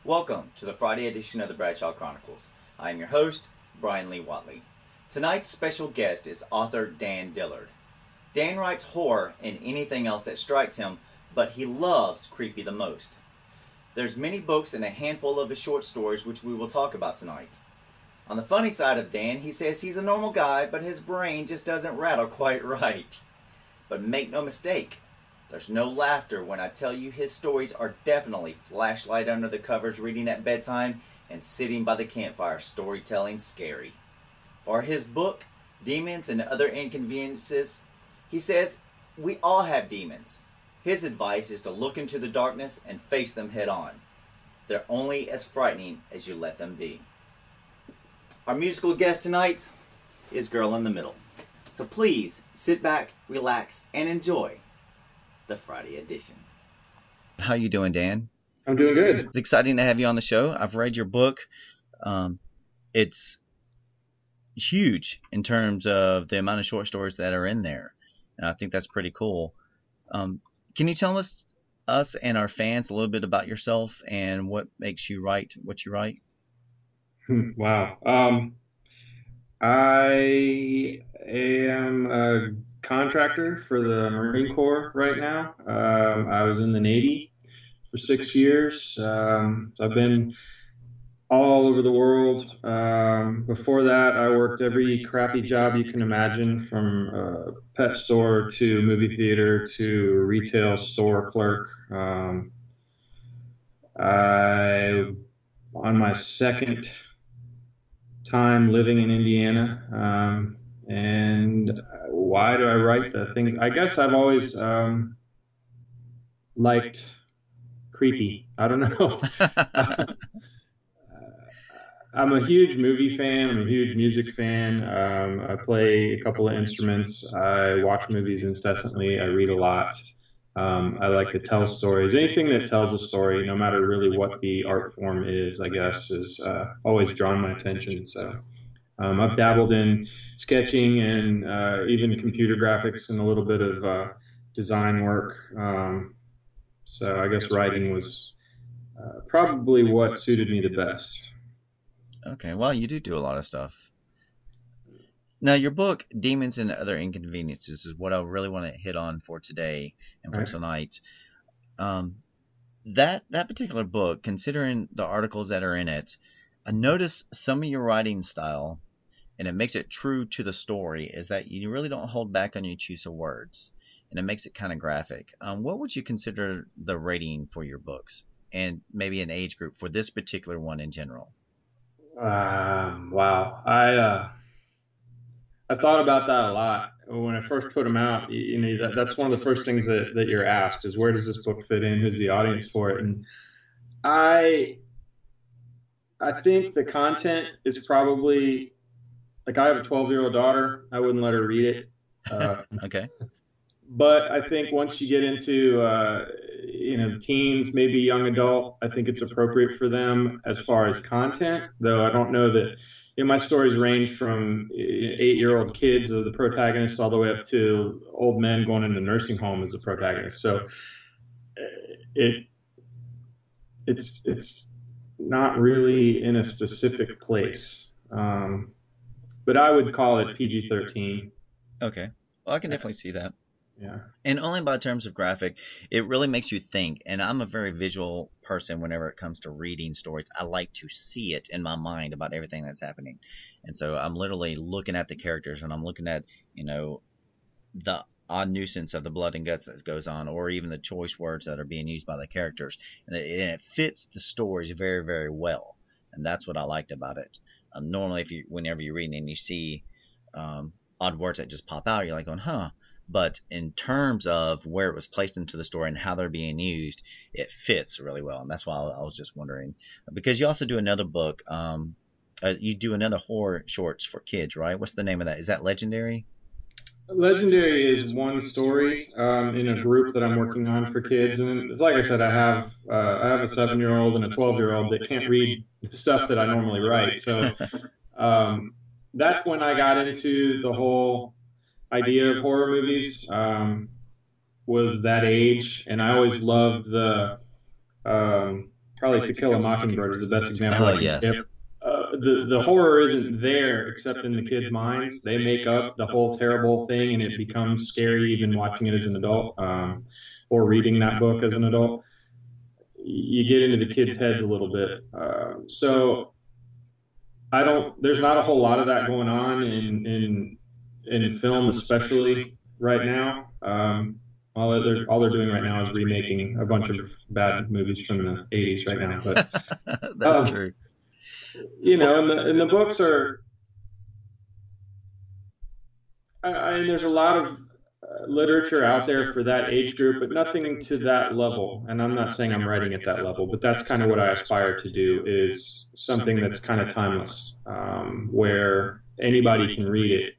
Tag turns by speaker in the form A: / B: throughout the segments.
A: Welcome to the Friday edition of the Bradshaw Chronicles. I am your host, Bryan Lee Whatley. Tonight's special guest is author Dan Dillard. Dan writes horror and anything else that strikes him, but he loves creepy the most. There's many books and a handful of his short stories which we will talk about tonight. On the funny side of Dan, he says he's a normal guy, but his brain just doesn't rattle quite right. But make no mistake, there's no laughter when I tell you his stories are definitely flashlight under the covers reading at bedtime and sitting by the campfire storytelling scary. For his book, Demons and Other Inconveniences, he says we all have demons. His advice is to look into the darkness and face them head on. They're only as frightening as you let them be. Our musical guest tonight is Girl in the Middle. So please sit back, relax, and enjoy the Friday edition. How you doing, Dan?
B: I'm doing good.
A: It's exciting to have you on the show. I've read your book. It's huge in terms of the amount of short stories that are in there, and I think that's pretty cool. Can you tell us and our fans a little bit about yourself and what makes you write what you write?
B: Wow. I am a contractor for the Marine Corps right now. I was in the Navy for 6 years. So I've been all over the world. Before that, I worked every crappy job you can imagine, from a pet store to movie theater to retail store clerk. On my second time living in Indiana, and why do I write the thing? I guess I've always liked creepy. I don't know. I'm a huge movie fan. I'm a huge music fan. I play a couple of instruments. I watch movies incessantly. I read a lot. I like to tell stories. Anything that tells a story, no matter really what the art form is, I guess, is always drawn my attention. So I've dabbled in sketching and even computer graphics and a little bit of design work. So I guess writing was probably what suited me the best.
A: Okay, well, you do a lot of stuff. Now, your book, Demons and Other Inconveniences, is what I really want to hit on for today and for tonight. That particular book, considering the articles that are in it, I notice some of your writing style, and it makes it true to the story, is that you really don't hold back on your choice of words, and it makes it kind of graphic. What would you consider the rating for your books, and maybe an age group for this particular one in general?
B: Wow. I thought about that a lot when I first put them out. That's one of the first things that you're asked is, where does this book fit in? Who's the audience for it? And I think the content is probably, like, I have a 12-year-old daughter. I wouldn't let her read it.
A: Okay.
B: But I think once you get into teens, maybe young adult, I think it's appropriate for them as far as content. Though I don't know that. My stories range from 8-year-old kids as the protagonist all the way up to old men going into nursing home as the protagonist. So it's not really in a specific place. But I would call it PG-13.
A: Okay. Well, I can definitely see that.
B: Yeah.
A: And only by terms of graphic, it really makes you think. And I'm a very visual person whenever it comes to reading stories. I like to see it in my mind about everything that's happening. And so I'm literally looking at the characters, and I'm looking at, the odd nuisance of the blood and guts that goes on, or even the choice words that are being used by the characters. And it fits the stories very, very well. And that's what I liked about it. Normally, whenever you're reading and you see odd words that just pop out, you're like going, huh. But in terms of where it was placed into the story and how they're being used, it fits really well. And that's why I was just wondering. Because you also do another book. You do another horror shorts for kids, right? What's the name of that? Is that Legendary?
B: Legendary is one story in a group that I'm working on for kids. And it's like I said, I have a 7-year-old and a 12-year-old that can't read the stuff that I normally write. So that's when I got into the whole idea of horror movies. Was that age, and I always loved the probably To Kill a Mockingbird is the best example I can
C: yes.
B: give. The horror isn't there except in the kids' minds. They make up the whole terrible thing, and it becomes scary even watching it as an adult, or reading that book as an adult. You get into the kids' heads a little bit. So there's not a whole lot of that going on in film, especially right now. All they're doing right now is remaking a bunch of bad movies from the 80s right now. But
C: that's true.
B: You know, and the books are, and there's a lot of literature out there for that age group, but nothing to that level. And I'm not saying I'm writing at that level, but that's kind of what I aspire to do, is something that's kind of timeless, where anybody can read it.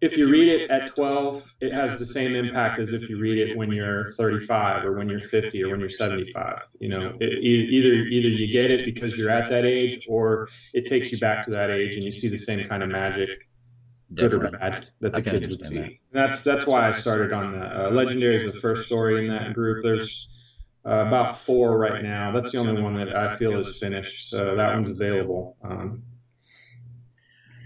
B: If you read it at 12, it has the same impact as if you read it when you're 35 or when you're 50 or when you're 75. You know, either you get it because you're at that age, or it takes you back to that age and you see the same kind of magic, good or bad, that the kids would see. That's why I started on the Legendary is the first story in that group. There's about 4 right now. That's the only one that I feel is finished, so that one's available.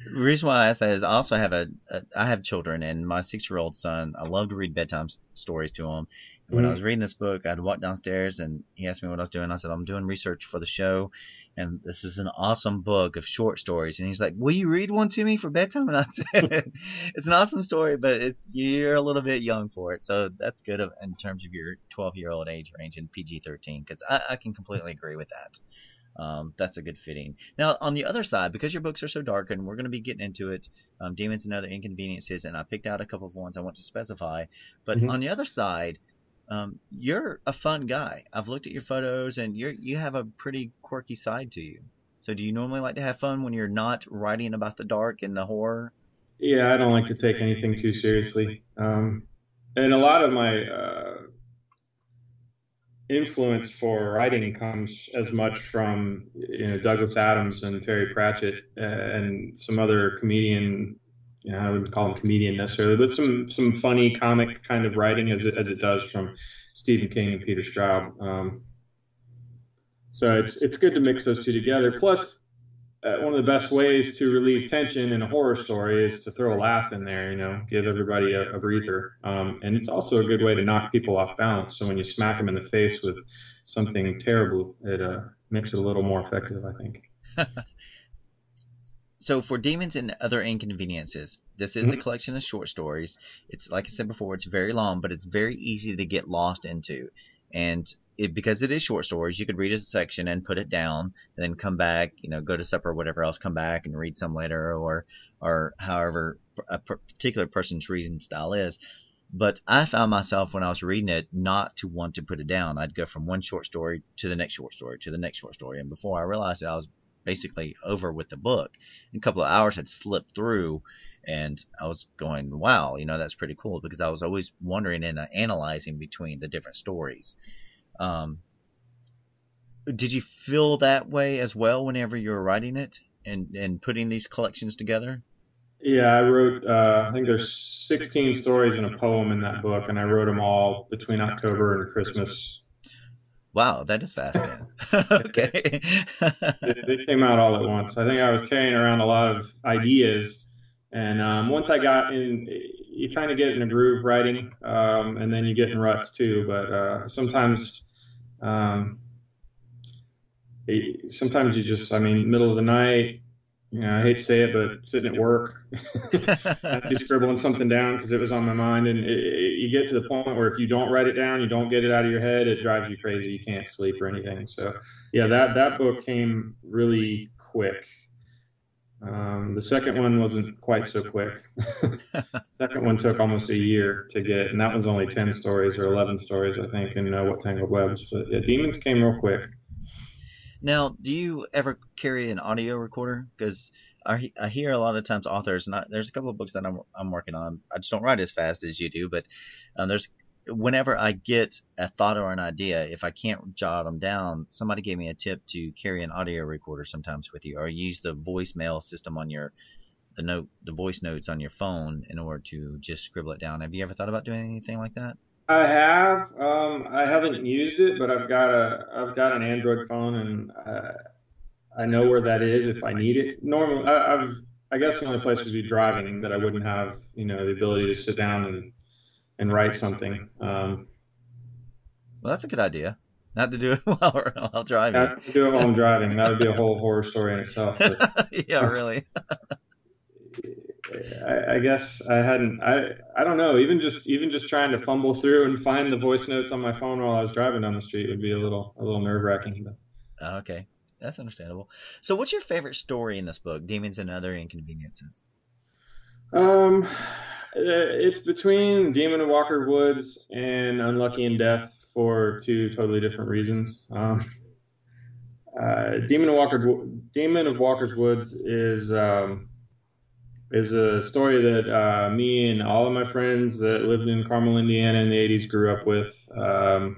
C: The reason why I ask that is I also have I have children, and my 6-year-old son, I love to read bedtime stories to him. And when I was reading this book, I'd walk downstairs and he asked me what I was doing. I said, I'm doing research for the show, and this is an awesome book of short stories. And he's like, will you read one to me for bedtime? And I said, it's an awesome story, but you're a little bit young for it. So that's good in terms of your 12-year-old age range in PG-13, because I can completely agree with that. That's a good fitting. Now, on the other side, because your books are so dark, and we're going to be getting into it, Demons and Other Inconveniences, and I picked out a couple of ones I want to specify. But on the other side, you're a fun guy. I've looked at your photos, and you have a pretty quirky side to you. So do you normally like to have fun when you're not writing about the dark and the horror?
B: Yeah, I don't like to take anything too seriously. And a lot of my influence for writing comes as much from Douglas Adams and Terry Pratchett and some other comedian. I wouldn't call him comedian necessarily, but some funny comic kind of writing as it does from Stephen King and Peter Straub. So it's good to mix those two together. Plus, one of the best ways to relieve tension in a horror story is to throw a laugh in there, give everybody a breather. And it's also a good way to knock people off balance. So when you smack them in the face with something terrible, it makes it a little more effective, I think.
C: So for Demons and Other Inconveniences, this is a collection of short stories. It's, like I said before, it's very long, but it's very easy to get lost into. And because it is short stories, you could read a section and put it down, and then come back, go to supper or whatever else, come back and read some later, or however a particular person's reading style is. But I found myself, when I was reading it, not to want to put it down. I'd go from one short story to the next short story to the next short story. And before I realized it, I was basically over with the book. And a couple of hours had slipped through, and I was going, wow, that's pretty cool, because I was always wondering and analyzing between the different stories. Did you feel that way as well whenever you were writing it and putting these collections together?
B: Yeah, I wrote, I think there's 16 stories and a poem in that book, and I wrote them all between October and Christmas.
C: Wow, that is fast, man. Okay.
B: They came out all at once. I think I was carrying around a lot of ideas, and once I got in, you kind of get in a groove writing, and then you get in ruts too. But sometimes you just, middle of the night, I hate to say it, but sitting at work, I'd be scribbling something down because it was on my mind. And you get to the point where if you don't write it down, you don't get it out of your head, it drives you crazy. You can't sleep or anything. So, yeah, that book came really quick. The second one wasn't quite so quick. Second one took almost a year to get, and that was only 10 stories or 11 stories, I think, in What Tangled Webs. But yeah, Demons came real quick.
C: Now, do you ever carry an audio recorder? Because I hear a lot of times authors, and there's a couple of books that I'm working on. I just don't write as fast as you do, but whenever I get a thought or an idea, if I can't jot them down, somebody gave me a tip to carry an audio recorder sometimes with you, or use the voicemail system on the voice notes on your phone in order to just scribble it down. Have you ever thought about doing anything like that?
B: I have. I haven't used it, but I've got an Android phone, and I know where that is if I need it. Normally, I guess the only place would be driving that I wouldn't have, the ability to sit down and write something.
C: Well, that's a good idea. Not to do it while driving.
B: I do it while I'm driving. That would be a whole horror story in itself. But
C: Yeah, really.
B: I guess I hadn't. I don't know. Even just trying to fumble through and find the voice notes on my phone while I was driving down the street would be a little nerve wracking.
C: Okay, that's understandable. So, what's your favorite story in this book, Demons and Other Inconveniences?
B: It's between Demon of Walker Woods and Unlucky in Death for two totally different reasons. Demon of Walker's Woods is a story that me and all of my friends that lived in Carmel, Indiana in the 80s grew up with. And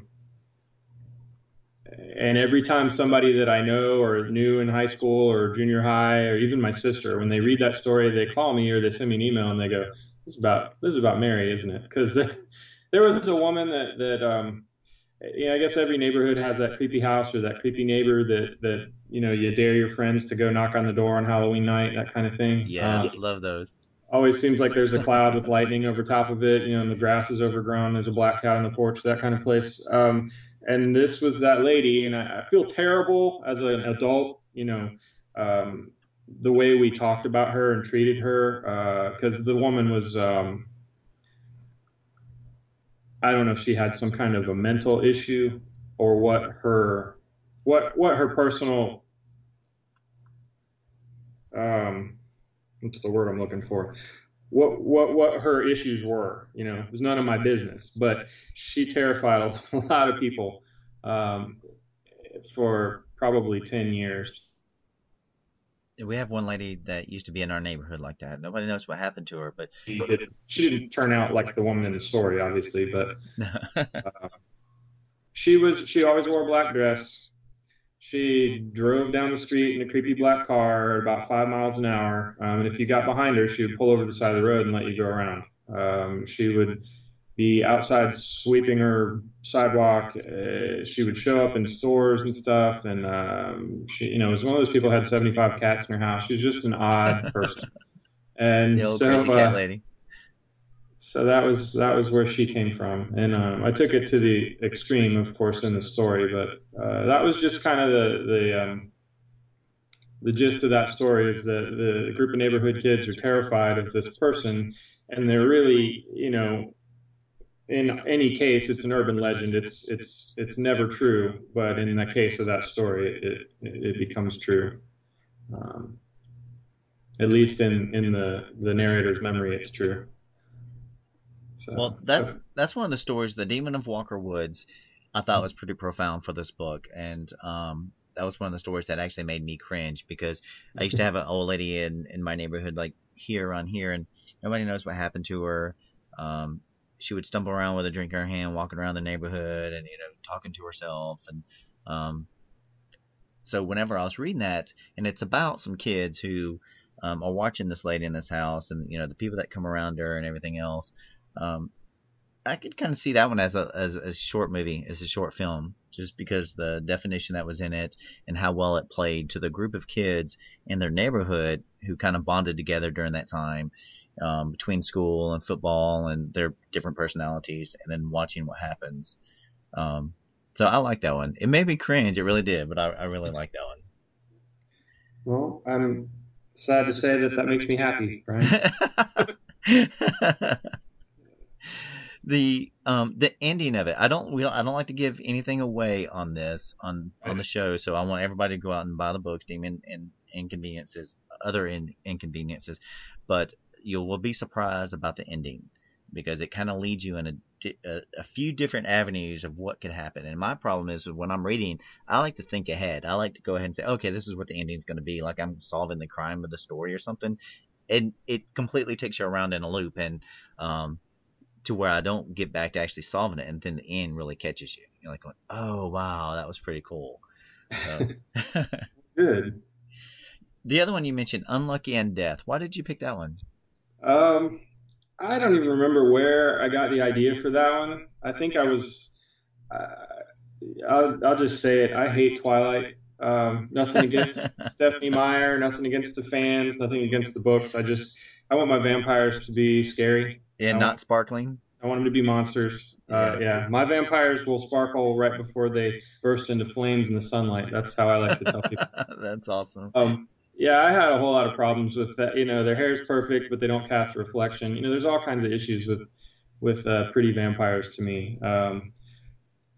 B: every time somebody that I know or knew in high school or junior high, or even my sister, when they read that story, they call me or they send me an email and they go, "This is about Mary, isn't it?" Because there was a woman that I guess every neighborhood has that creepy house or that creepy neighbor that you dare your friends to go knock on the door on Halloween night, that kind of thing.
C: Yes, love those.
B: Always seems like there's a cloud with lightning over top of it, and the grass is overgrown. There's a black cat on the porch, that kind of place. And this was that lady, and I feel terrible as an adult, the way we talked about her and treated her, because the woman was, I don't know if she had some kind of a mental issue or what her personal, what's the word I'm looking for? What her issues were. It was none of my business, but she terrified a lot of people for probably 10 years.
C: We have one lady that used to be in our neighborhood like that. Nobody knows what happened to her, but
B: She didn't turn out like the woman in the story, obviously, but she always wore a black dress. She drove down the street in a creepy black car at about 5 miles an hour. And if you got behind her, she would pull over the side of the road and let you go around. She would be outside sweeping her sidewalk. She would show up in stores and stuff. And she, was one of those people who had 75 cats in her house. She was just an odd person. And
C: the old crazy cat lady.
B: So that was where she came from, and I took it to the extreme, of course, in the story. But that was just kind of the gist of that story is that the group of neighborhood kids are terrified of this person, and they're really, in any case, it's an urban legend. It's never true, but in the case of that story, it becomes true. At least in the narrator's memory, it's true. So,
C: Well, that's one of the stories. The Demon of Walker Woods, I thought was pretty profound for this book, and that was one of the stories that actually made me cringe because I used to have an old lady in my neighborhood, like here around here, and nobody knows what happened to her. She would stumble around with a drink in her hand, walking around the neighborhood, and talking to herself, and so whenever I was reading that, and it's about some kids who are watching this lady in this house, and the people that come around her and everything else. I could kind of see that one as a short movie, as a short film, just because the definition that was in it and how well it played to the group of kids in their neighborhood who kind of bonded together during that time, between school and football and their different personalities, and then watching what happens. So I like that one. It made me cringe, it really did, but I really like that one.
B: well, I'm sad to say that makes me happy, Brian.
C: The ending of it, I don't like to give anything away on this on the show, so I want everybody to go out and buy the books, Demon and Inconveniences, Other Inconveniences, but you will be surprised about the ending because it kind of leads you in a few different avenues of what could happen. And my problem is when I'm reading, I like to think ahead. I like to go ahead and say, okay, this is what the ending is going to be, like I'm solving the crime of the story or something, and it completely takes you around in a loop, and to where I don't get back to actually solving it, and then the end really catches you. You're like, going, oh wow, that was pretty cool. So.
B: Good.
C: The other one you mentioned, Unlucky and Death. Why did you pick that one?
B: I don't even remember where I got the idea for that one. I think I was. I'll just say it. I hate Twilight. Nothing against Stephanie Meyer. Nothing against the fans. Nothing against the books. I want my vampires to be scary.
C: Yeah,
B: I want
C: not sparkling.
B: I want them to be monsters.
C: Yeah.
B: Yeah, my vampires will sparkle right before they burst into flames in the sunlight. That's how I like to tell people.
C: That's awesome.
B: Yeah, I had a whole lot of problems with that. Their hair is perfect, but they don't cast a reflection. There's all kinds of issues with pretty vampires to me.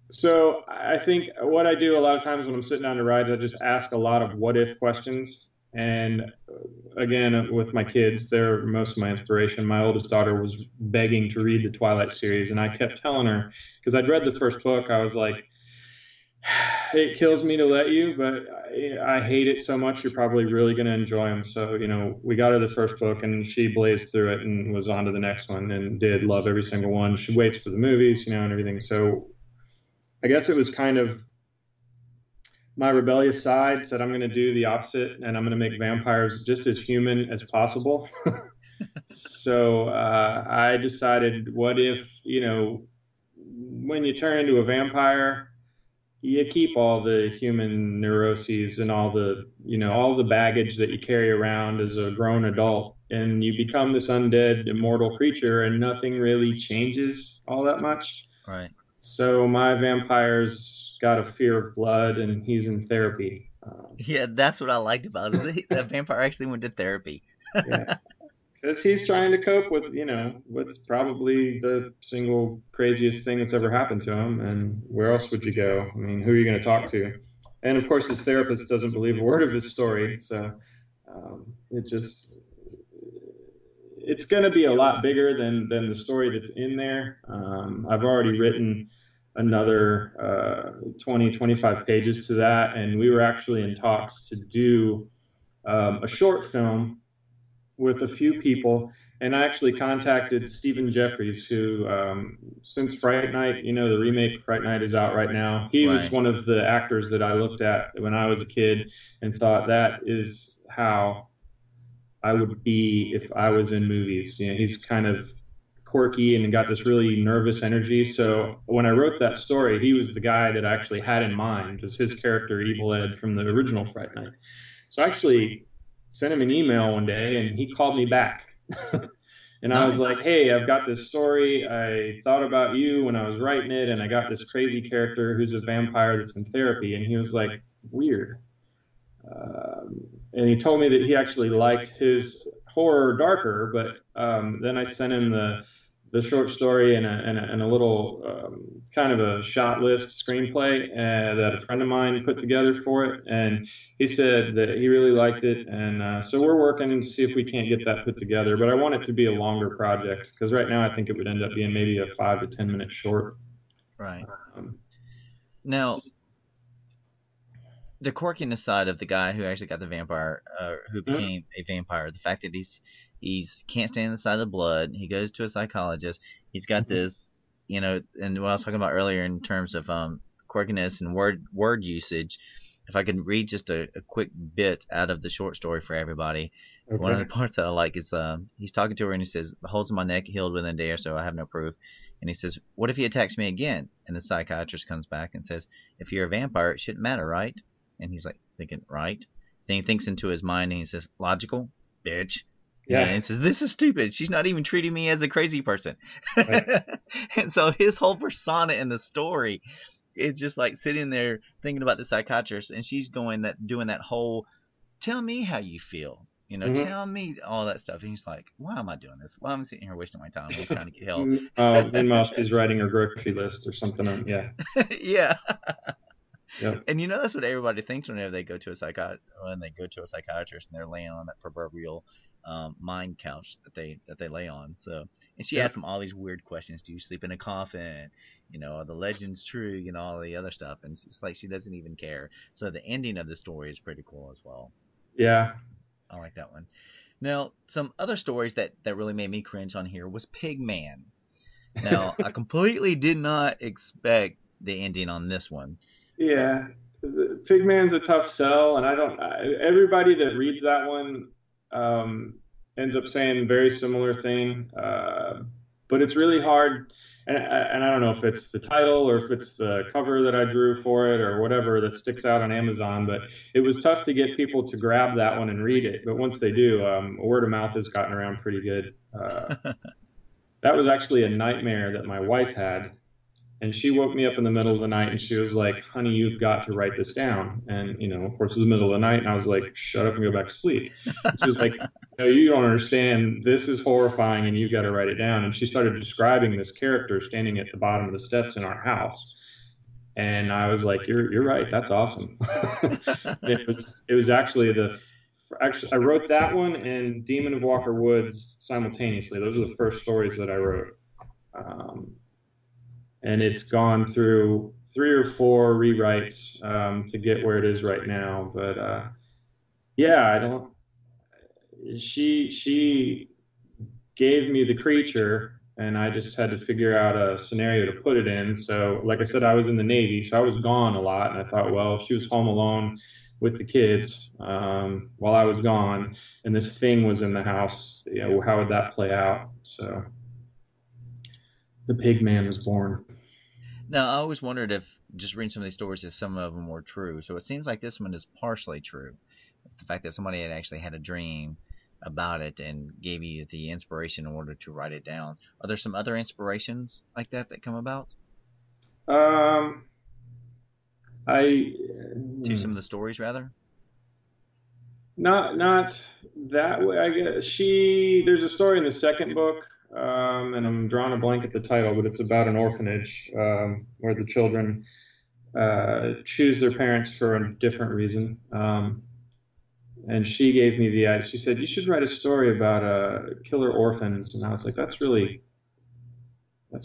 B: So I think what I do a lot of times when I'm sitting down to rides, I just ask a lot of what if questions. And again, with my kids, they're most of my inspiration. My oldest daughter was begging to read the Twilight series, and I kept telling her, because I'd read the first book, I was like, it kills me to let you, but I hate it so much, you're probably really going to enjoy them. So, we got her the first book, and she blazed through it and was on to the next one and did love every single one. She waits for the movies, and everything. So I guess it was kind of my rebellious side said, I'm going to do the opposite, and I'm going to make vampires just as human as possible. So I decided, what if, when you turn into a vampire, you keep all the human neuroses and all the baggage that you carry around as a grown adult, and you become this undead, immortal creature, and nothing really changes all that much.
C: Right.
B: So my vampire's got a fear of blood, and he's in therapy.
C: Yeah, that's what I liked about it. That vampire actually went to therapy.
B: Yeah, because he's trying to cope with, what's probably the single craziest thing that's ever happened to him. And where else would you go? I mean, who are you going to talk to? And of course, his therapist doesn't believe a word of his story. So it's going to be a lot bigger than the story that's in there. I've already written another 20, 25 pages to that. And we were actually in talks to do a short film with a few people. And I actually contacted Stephen Jeffries, who, since Fright Night, the remake of Fright Night is out right now. He was one of the actors that I looked at when I was a kid and thought, that is how I would be if I was in movies. He's kind of quirky and got this really nervous energy. So when I wrote that story, he was the guy that I actually had in mind as his character, Evil Ed, from the original Fright Night. So I actually sent him an email one day, and he called me back. And I was like, hey, I've got this story. I thought about you when I was writing it, and I got this crazy character who's a vampire that's in therapy. And he was like, weird. And he told me that he actually liked his horror darker, but then I sent him the short story and a little kind of a shot list screenplay that a friend of mine put together for it. And he said that he really liked it. And so we're working to see if we can't get that put together. But I want it to be a longer project, because right now I think it would end up being maybe a 5 to 10 minute short.
C: Right. Now, the quirkiness side of the guy who actually got the vampire, who became a vampire, the fact that he's can't stand the sight of the blood. He goes to a psychologist. He's got this, and what I was talking about earlier in terms of quirkiness and word usage. If I could read just a quick bit out of the short story for everybody. Okay. One of the parts that I like is he's talking to her, and he says, the holes in my neck healed within a day or so. I have no proof. And he says, what if he attacks me again? And the psychiatrist comes back and says, if you're a vampire, it shouldn't matter, right? And he's like thinking, right? Then he thinks into his mind, and he says, logical, bitch. Yeah. And he says, this is stupid. She's not even treating me as a crazy person. Right. And so his whole persona in the story is just like sitting there thinking about the psychiatrist, and she's doing that whole, tell me how you feel. Tell me all that stuff. And he's like, why am I doing this? Why am I sitting here wasting my time? He's trying to get help.
B: Meanwhile, she's writing her grocery list or something. Yeah.
C: Yeah.
B: Yep.
C: And that's what everybody thinks whenever they go to a psychiatrist and they're laying on that proverbial mind couch that they lay on. So, and she asks them all these weird questions. Do you sleep in a coffin? Are the legends true? All the other stuff. And it's like she doesn't even care. So the ending of the story is pretty cool as well.
B: Yeah.
C: I like that one. Now, some other stories that really made me cringe on here was Pigman. Now, I completely did not expect the ending on this one.
B: Yeah, Pigman's a tough sell, and everybody that reads that one ends up saying a very similar thing, but it's really hard. And I don't know if it's the title or if it's the cover that I drew for it or whatever that sticks out on Amazon, but it was tough to get people to grab that one and read it. But once they do, word of mouth has gotten around pretty good. That was actually a nightmare that my wife had. And she woke me up in the middle of the night and she was like, honey, you've got to write this down. And, of course, it was the middle of the night. And I was like, shut up and go back to sleep. And she was like, no, you don't understand. This is horrifying and you've got to write it down. And she started describing this character standing at the bottom of the steps in our house. And I was like, you're right. That's awesome. It was actually I wrote that one and Demon of Walker Woods simultaneously. Those are the first stories that I wrote. And it's gone through 3 or 4 rewrites to get where it is right now. But yeah, she gave me the creature, and I just had to figure out a scenario to put it in. So, like I said, I was in the Navy, so I was gone a lot, and I thought, well, if she was home alone with the kids while I was gone, and this thing was in the house, how would that play out? So the pig man was born.
C: Now, I always wondered if, just reading some of these stories, if some of them were true. So it seems like this one is partially true. The fact that somebody had actually had a dream about it and gave you the inspiration in order to write it down. Are there some other inspirations like that come about?
B: To
C: some of the stories, rather?
B: Not that way, I guess. There's a story in the second book, and I'm drawing a blank at the title, but it's about an orphanage where the children choose their parents for a different reason. And she gave me the idea. She said, you should write a story about killer orphans. And I was like, that's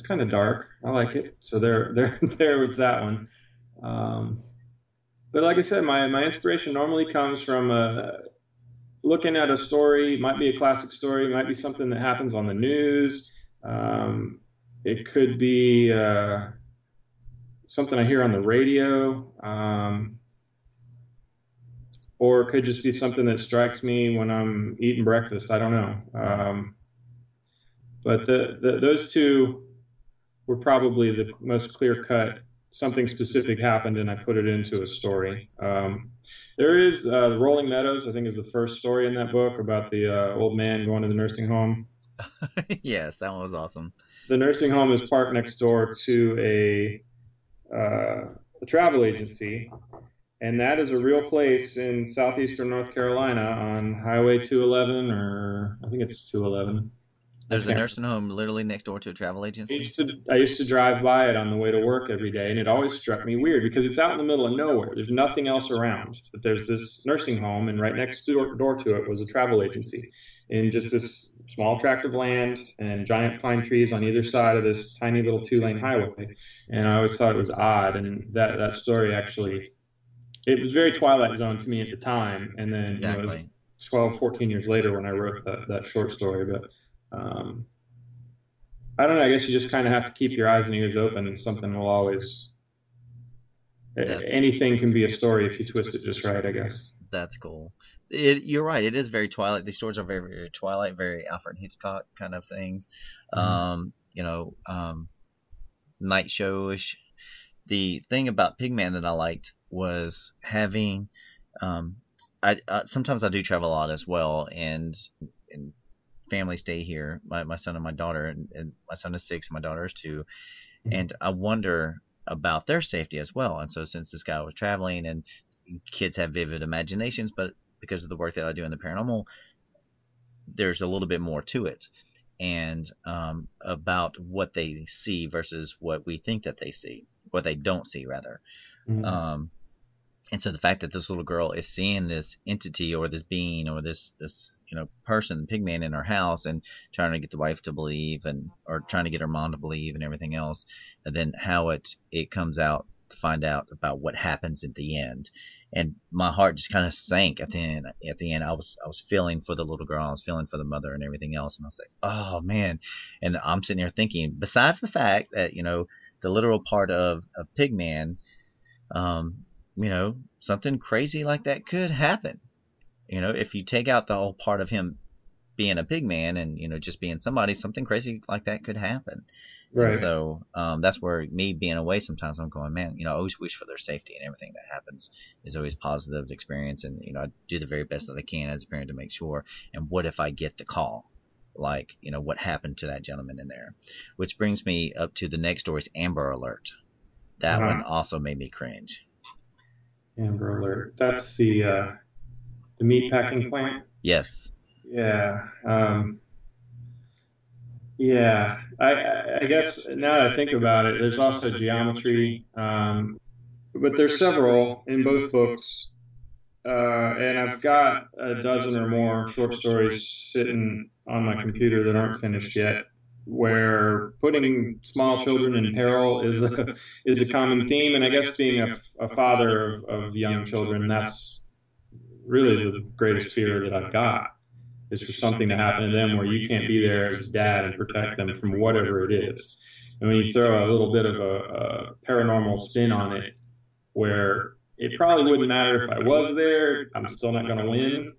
B: kind of dark. I like it. So there was that one. But like I said, my inspiration normally comes from looking at a story. It might be a classic story. It might be something that happens on the news. It could be something I hear on the radio. Or it could just be something that strikes me when I'm eating breakfast. I don't know. But those two were probably the most clear-cut. Something specific happened, and I put it into a story. There is the Rolling Meadows, I think, is the first story in that book about the old man going to the nursing home.
C: Yes, that one was awesome.
B: The nursing home is parked next door to a travel agency. And that is a real place in southeastern North Carolina on Highway 211, or I think it's 211.
C: There's a nursing home literally next door to a travel agency?
B: I used to drive by it on the way to work every day, and it always struck me weird because it's out in the middle of nowhere. There's nothing else around. But there's this nursing home, and right next door to it was a travel agency in just this small tract of land and giant pine trees on either side of this tiny little 2-lane highway. And I always thought it was odd, and that story actually... It was very Twilight Zone to me at the time, and then
C: exactly.
B: It was 12, 14 years later when I wrote that short story. But I don't know. I guess you just kind of have to keep your eyes and ears open, and something will always. Anything can be a story if you twist it just right, I guess.
C: That's cool. You're right. It is very Twilight. These stories are very, very Twilight, very Alfred Hitchcock kind of things. Night show-ish. The thing about Pigman that I liked was having sometimes I do travel a lot as well, and family stay here, my son and my daughter, and my son is 6 and my daughter is 2, and I wonder about their safety as well. And so since this guy was traveling, and kids have vivid imaginations, but because of the work that I do in the paranormal, there's a little bit more to it, and about what they see versus what we think that they see, what they don't see rather. Mm-hmm. And so the fact that this little girl is seeing this entity or this being or this person, Pigman, in her house, and trying to get the wife to believe, or trying to get her mom to believe and everything else, and then how it comes out to find out about what happens at the end. And my heart just kind of sank at the end. At the end, I was feeling for the little girl, I was feeling for the mother and everything else, and I was like, oh man. And I'm sitting here thinking, besides the fact that the literal part of Pigman, something crazy like that could happen. If you take out the whole part of him being a pig man and just being somebody, something crazy like that could happen.
B: Right.
C: And so that's where me being away sometimes I'm going, man, I always wish for their safety, and everything that happens is always positive experience, and I do the very best that I can as a parent to make sure. And what if I get the call? Like, what happened to that gentleman in there? Which brings me up to the next story, is Amber Alert. That one also made me cringe.
B: Amber Alert. That's the meat packing plant?
C: Yes.
B: Yeah. Yeah. I guess now that I think about it, there's also Geometry, but there's several in both books. And I've got a dozen or more short stories sitting on my computer that aren't finished yet, where putting small children in peril is a common theme. And I guess being a father of young children, that's really the greatest fear that I've got, is for something to happen to them where you can't be there as a dad and protect them from whatever it is. And when you throw a little bit of a paranormal spin on it, where it probably wouldn't matter if I was there, I'm still not going to win.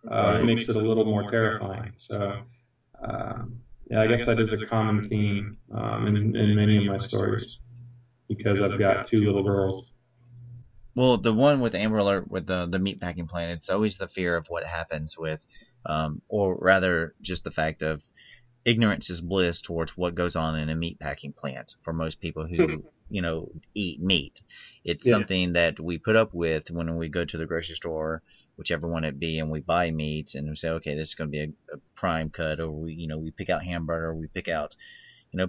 B: It makes it a little more terrifying. So, yeah, I guess that is a common theme in many of my stories, because I've got two little girls.
C: Well, the one with Amber Alert, with the meatpacking plant, it's always the fear of what happens with, or rather just the fact of ignorance is bliss towards what goes on in a meatpacking plant for most people who eat meat. It's something that we put up with when we go to the grocery store, whichever one it be, and we buy meat and we say, okay, this is going to be a prime cut, or we pick out hamburger, or we pick out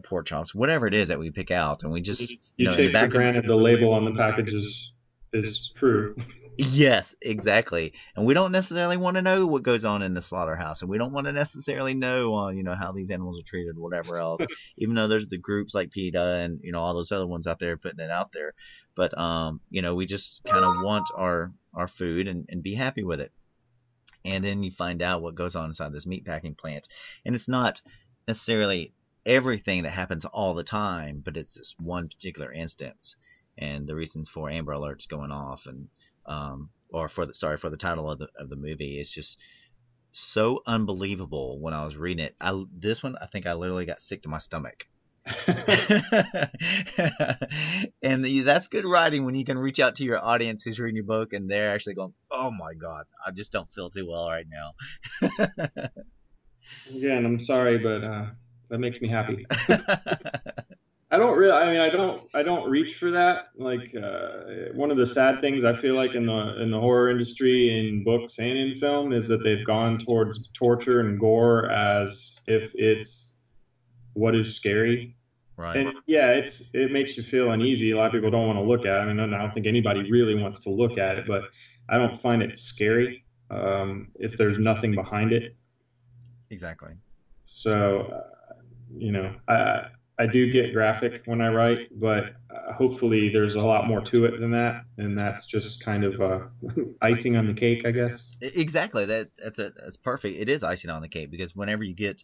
C: pork chops, whatever it is that we pick out, and we just
B: you take for granted the label on the package is true.
C: Yes, exactly. And we don't necessarily want to know what goes on in the slaughterhouse, and we don't want to necessarily know, how these animals are treated, or whatever else. Even though there's the groups like PETA and all those other ones out there putting it out there, but we just kind of want our food and be happy with it. And then you find out what goes on inside this meatpacking plant, and it's not necessarily everything that happens all the time, but it's this one particular instance, and the reasons for Amber Alerts going off, and for the title of the movie. It's just so unbelievable. When I was reading it, this one I think I literally got sick to my stomach. And that's good writing, when you can reach out to your audience who's reading your book and they're actually going, oh my God, I just don't feel too well right now.
B: Again, I'm sorry, but that makes me happy. I don't reach for that. Like, one of the sad things I feel like in the horror industry, in books and in film, is that they've gone towards torture and gore as if it's what is scary.
C: Right.
B: And yeah, it makes you feel uneasy. A lot of people don't want to look at it. I don't think anybody really wants to look at it, but I don't find it scary if there's nothing behind it.
C: Exactly.
B: So, I do get graphic when I write, but hopefully there's a lot more to it than that, and that's just kind of icing on the cake, I guess.
C: Exactly. That's perfect. It is icing on the cake, because whenever you get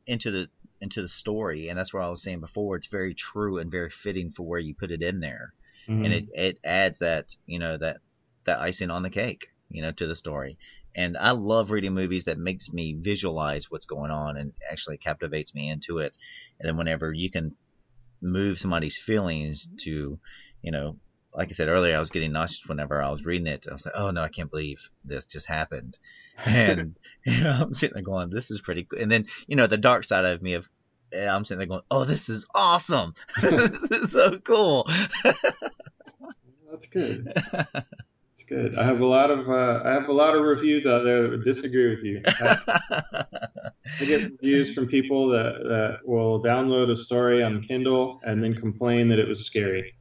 C: into the story, and that's what I was saying before, it's very true and very fitting for where you put it in there, and it adds that that icing on the cake, to the story. And I love reading movies that makes me visualize what's going on and actually captivates me into it. And then whenever you can move somebody's feelings to, like I said earlier, I was getting nauseous whenever I was reading it. I was like, oh no, I can't believe this just happened. And I'm sitting there going, this is pretty cool. And then, the dark side of me I'm sitting there going, oh, this is awesome. This is so cool.
B: That's good. Good. I have a lot of reviews out there that would disagree with you. I get reviews from people that will download a story on Kindle and then complain that it was scary.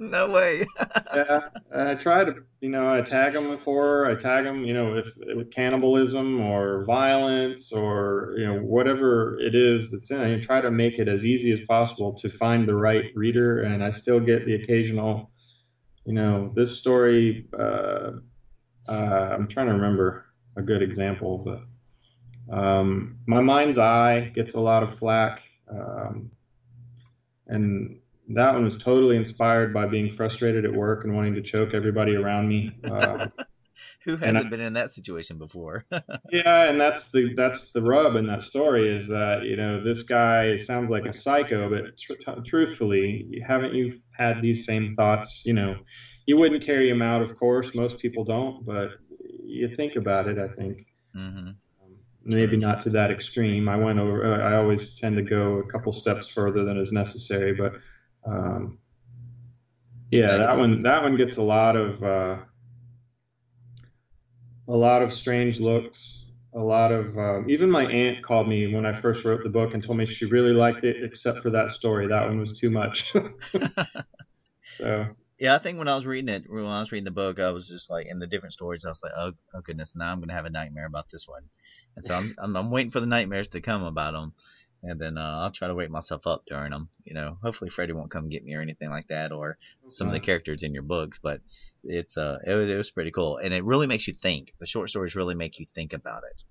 C: No way.
B: Yeah, I try to, I tag them with horror. I tag them, with cannibalism or violence or whatever it is that's in it. I try to make it as easy as possible to find the right reader, and I still get the occasional. This story, I'm trying to remember a good example, but My Mind's Eye gets a lot of flack, and that one was totally inspired by being frustrated at work and wanting to choke everybody around me.
C: Who hasn't been in that situation before?
B: Yeah, and that's the rub in that story is that, this guy sounds like a psycho, but truthfully, haven't you had these same thoughts? You wouldn't carry him out, of course. Most people don't, but you think about it, I think.
C: Mm-hmm.
B: Maybe not to that extreme. I always tend to go a couple steps further than is necessary, but yeah, that one gets a lot of strange looks. A lot of even my aunt called me when I first wrote the book and told me she really liked it, except for that story. That one was too much. So.
C: Yeah, I think when I was reading the book, I was just like, in the different stories, I was like, oh goodness, now I'm going to have a nightmare about this one. And so I'm waiting for the nightmares to come about them, and then I'll try to wake myself up during them. Hopefully Freddie won't come get me or anything like that, or some of the characters in your books. But it was pretty cool, and it really makes you think. The short stories really make you think about it,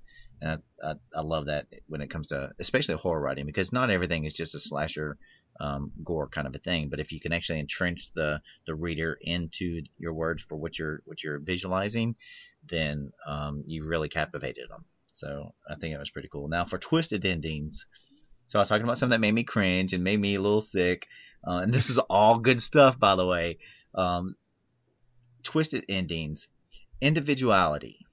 C: and I love that when it comes to especially horror writing, because not everything is just a slasher gore kind of a thing. But if you can actually entrench the reader into your words for what you're visualizing, then you really captivated them. So I think it was pretty cool. Now for twisted endings, so I was talking about something that made me cringe and made me a little sick, and this is all good stuff, by the way. Twisted endings, individuality.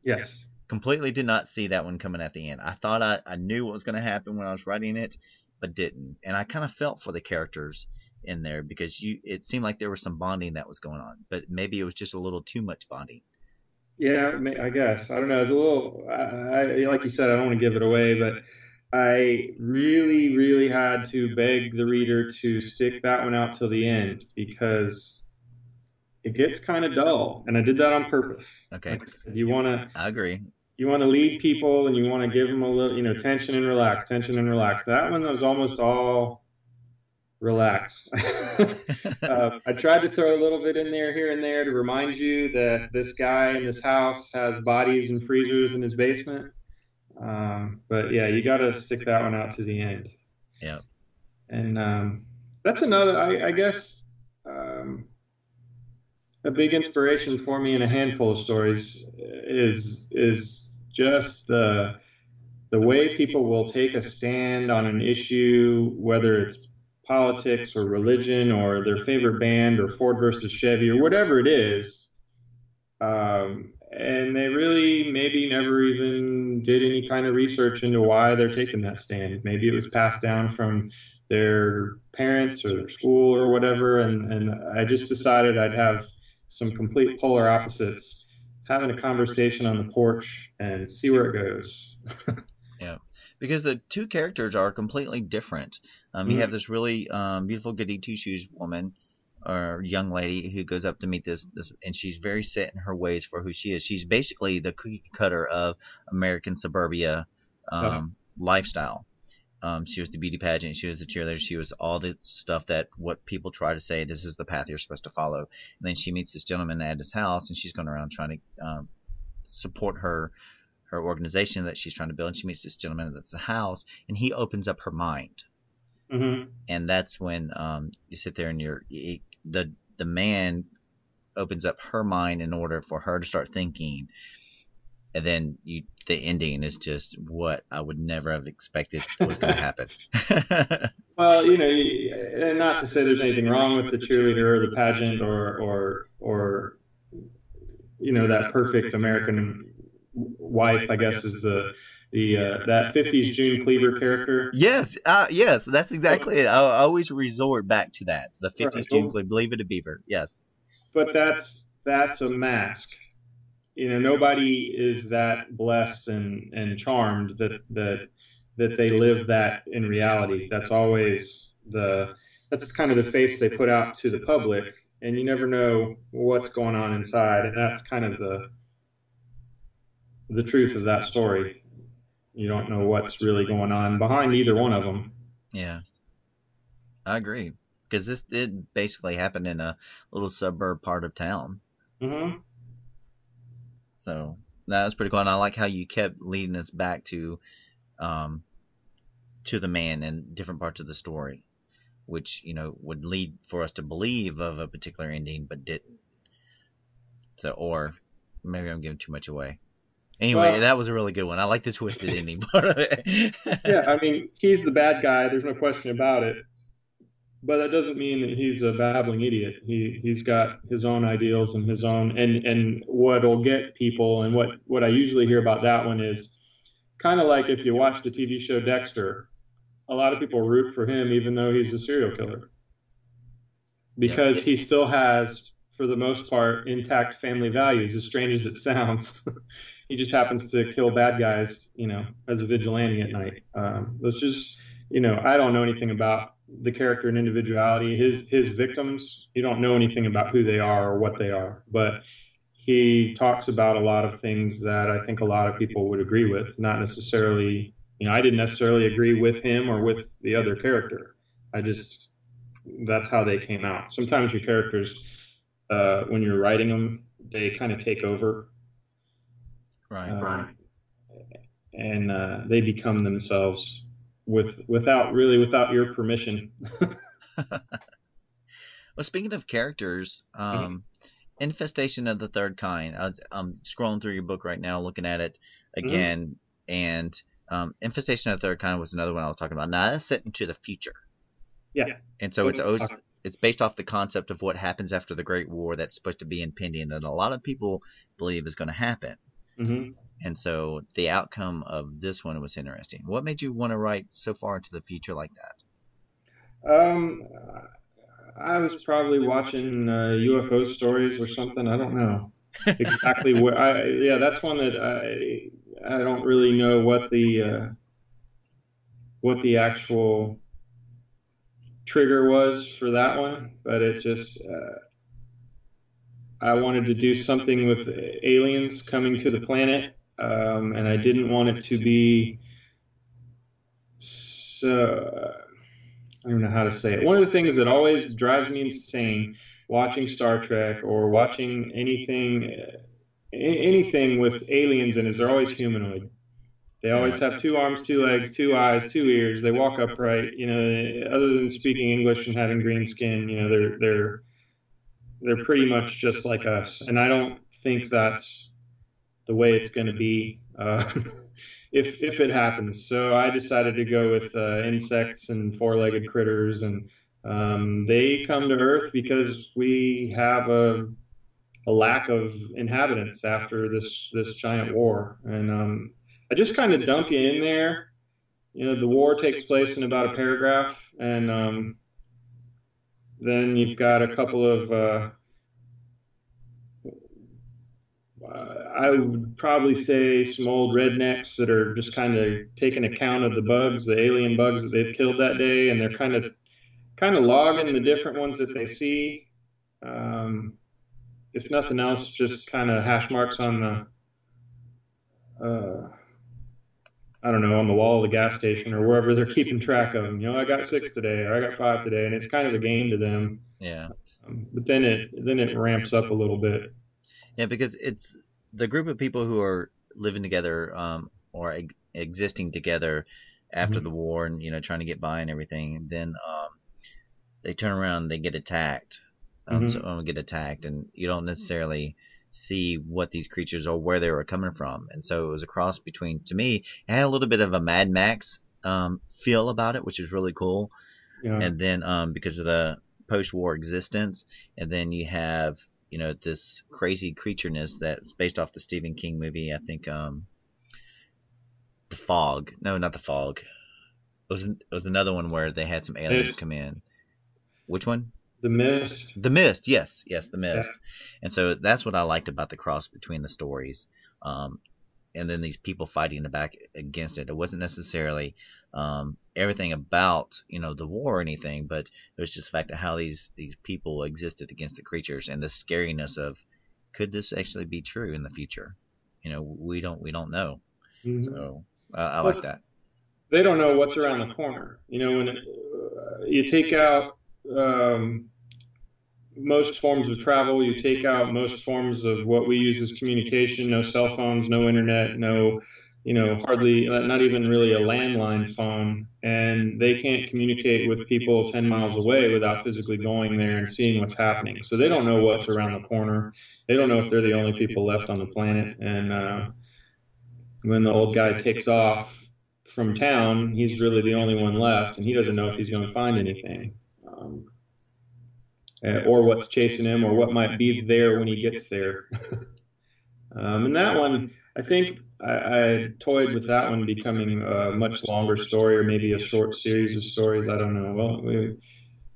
B: Yes.
C: Completely did not see that one coming at the end. I thought I knew what was going to happen when I was writing it, but didn't. And I kind of felt for the characters in there, because it seemed like there was some bonding that was going on, but maybe it was just a little too much bonding.
B: Yeah, I guess. I don't know. It's a little, like you said, I don't want to give it away, but I really, really had to beg the reader to stick that one out till the end, because it gets kind of dull, and I did that on purpose.
C: Okay.
B: Like I said,
C: I agree.
B: You want to lead people, and you want to give them a little, tension and relax. That one was almost all relax. I tried to throw a little bit in there here and there to remind you that this guy in this house has bodies and freezers in his basement. But yeah, you got to stick that one out to the end.
C: Yeah.
B: And that's another, I guess, a big inspiration for me in a handful of stories is just the way people will take a stand on an issue, whether it's politics or religion or their favorite band or Ford versus Chevy or whatever it is, and they really maybe never even did any kind of research into why they're taking that stand. Maybe it was passed down from their parents or their school or whatever, and I just decided I'd have some complete polar opposites having a conversation on the porch and see where it goes.
C: Yeah, because the two characters are completely different. You have this really beautiful goody two-shoes woman or young lady who goes up to meet this, and she's very set in her ways for who she is. She's basically the cookie cutter of American suburbia lifestyle. She was the beauty pageant. She was the cheerleader. She was all the stuff that what people try to say, this is the path you're supposed to follow. And then she meets this gentleman at his house, and she's going around trying to support her organization that she's trying to build. And she meets this gentleman that's the house, and he opens up her mind.
B: Mm-hmm.
C: And that's when you sit there and the man opens up her mind in order for her to start thinking. And then the ending is just what I would never have expected was going to happen.
B: Well, and not to say there's anything wrong with the cheerleader or the pageant or that perfect American wife, I guess, is the that 50s June Cleaver character.
C: Yes, that's exactly it. I always resort back to that, the 50s June Cleaver, believe it a beaver. Yes,
B: but that's a mask. Nobody is that blessed and charmed that they live that in reality. That's always that's kind of the face they put out to the public, and you never know what's going on inside, and that's kind of the truth of that story. You don't know what's really going on behind either one of them.
C: Yeah, I agree, because this did basically happen in a little suburb part of town.
B: Mm-hmm.
C: So that was pretty cool, and I like how you kept leading us back to the man in different parts of the story, which would lead for us to believe of a particular ending, but didn't. So, or maybe I'm giving too much away. Anyway,
B: Well,
C: that was a really good one. I like the twisted ending part of it.
B: yeah, I mean, he's the bad guy. There's no question about it. But that doesn't mean that he's a babbling idiot. He's got his own ideals and his own and what'll get people, and what I usually hear about that one is kind of like if you watch the TV show Dexter, a lot of people root for him even though he's a serial killer, because he still has, for the most part, intact family values, as strange as it sounds. He just happens to kill bad guys, as a vigilante at night. It's just, I don't know anything about the character and individuality. His victims, you don't know anything about who they are or what they are, but he talks about a lot of things that I think a lot of people would agree with. Not necessarily, I didn't necessarily agree with him or with the other character. That's how they came out. Sometimes your characters, when you're writing them, they kind of take over.
C: Right.
B: And they become themselves without your permission.
C: Well, speaking of characters, Infestation of the Third Kind. I'm scrolling through your book right now, looking at it again, and Infestation of the Third Kind was another one I was talking about. Now that's set into the future.
B: Yeah.
C: And so it's based off the concept of what happens after the Great War that's supposed to be impending, that a lot of people believe is going to happen.
B: Mm-hmm.
C: And so the outcome of this one was interesting. What made you want to write so far into the future like that?
B: I was probably watching UFO stories or something. I don't know exactly what. That's one that I don't really know what the actual trigger was for that one, but it just I wanted to do something with aliens coming to the planet, and I didn't want it to be so. I don't know how to say it. One of the things that always drives me insane watching Star Trek or watching anything with aliens in is they're always humanoid. They always have 2 arms, 2 legs, 2 eyes, 2 ears. They walk upright. Other than speaking English and having green skin, they're pretty much just like us. And I don't think that's the way it's going to be. If it happens. So I decided to go with insects and 4-legged critters, and they come to Earth because we have a lack of inhabitants after this giant war. And I just kind of dump you in there. The war takes place in about a paragraph, and then you've got a couple of I would probably say some old rednecks that are just kind of taking account of the bugs, the alien bugs that they've killed that day, and they're kind of logging the different ones that they see. If nothing else, just kind of hash marks on the, I don't know, on the wall of the gas station or wherever they're keeping track of them. I got 6 today, or I got 5 today, and it's kind of a game to them.
C: Yeah.
B: But then it ramps up a little bit.
C: Yeah, because it's the group of people who are living together or existing together after the war and trying to get by and everything. Then they turn around and they get attacked. Get attacked, and you don't necessarily see what these creatures or where they were coming from. And so it was a cross between, to me, it had a little bit of a Mad Max feel about it, which is really cool. Yeah. And then because of the post-war existence, and then you have this crazy creatureness that's based off the Stephen King movie. I think The Fog. No, not The Fog. It was another one where they had some aliens come in. Which one?
B: The Mist.
C: The Mist. Yes, The Mist. Yeah. And so that's what I liked about the cross between the stories. And then these people fighting back against it. It wasn't necessarily everything about the war or anything, but it was just the fact of how these people existed against the creatures and the scariness of, could this actually be true in the future? We don't know. Mm-hmm. So I like that.
B: They don't know what's around the corner. When you take out most forms of travel, you take out most forms of what we use as communication, no cell phones, no internet, no hardly, not even really a landline phone, and they can't communicate with people 10 miles away without physically going there and seeing what's happening. So they don't know what's around the corner. They don't know if they're the only people left on the planet. And when the old guy takes off from town, he's really the only one left, and he doesn't know if he's going to find anything, or what's chasing him, or what might be there when he gets there. And that one, I think I toyed with that one becoming a much longer story, or maybe a short series of stories. I don't know. Well,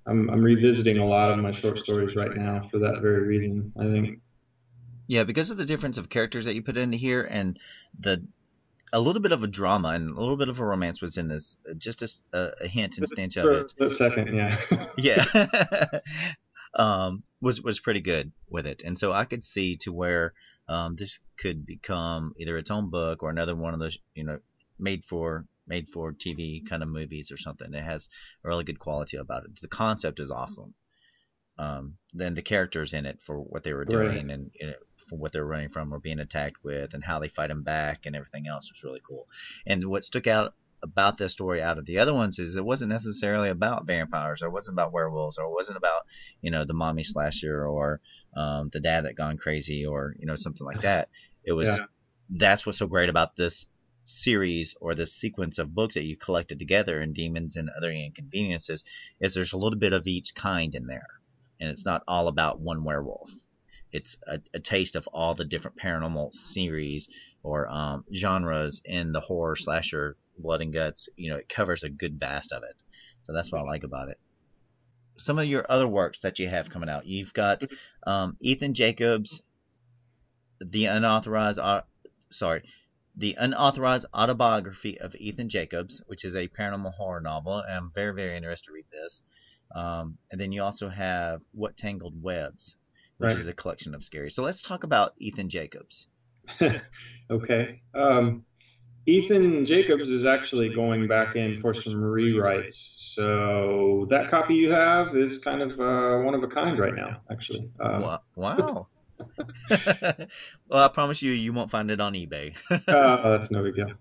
B: I'm revisiting a lot of my short stories right now for that very reason, I think.
C: Yeah, because of the difference of characters that you put into here, and a little bit of a drama and a little bit of a romance was in this. Just a hint and stench of it.
B: A second, yeah.
C: Yeah. Was pretty good with it, and so I could see to where this could become either its own book or another one of those made for TV kind of movies or something. It has a really good quality about it. The concept is awesome. Then the characters in it for what they were doing, right, and for what they're running from or being attacked with, and how they fight them back and everything else was really cool. And what stuck out about this story out of the other ones is it wasn't necessarily about vampires, or it wasn't about werewolves, or it wasn't about the mommy slasher, or the dad that gone crazy, or something like that. It was That's what's so great about this series, or this sequence of books that you collected together in Demons and Other Inconveniences, is there's a little bit of each kind in there, and it's not all about one werewolf. It's a taste of all the different paranormal series or genres in the horror slasher blood and guts. It covers a good vast of it. So that's what I like about it. Some of your other works that you have coming out, you've got Ethan Jacobs, the unauthorized autobiography of Ethan Jacobs, which is a paranormal horror novel, and I'm very, very interested to read this. And then you also have What Tangled Webs, which is a collection of scary. So let's talk about Ethan Jacobs.
B: Okay. Ethan Jacobs is actually going back in for some rewrites. So that copy you have is kind of one of a kind right now, actually.
C: Wow. Well, I promise you won't find it on eBay.
B: That's no big deal.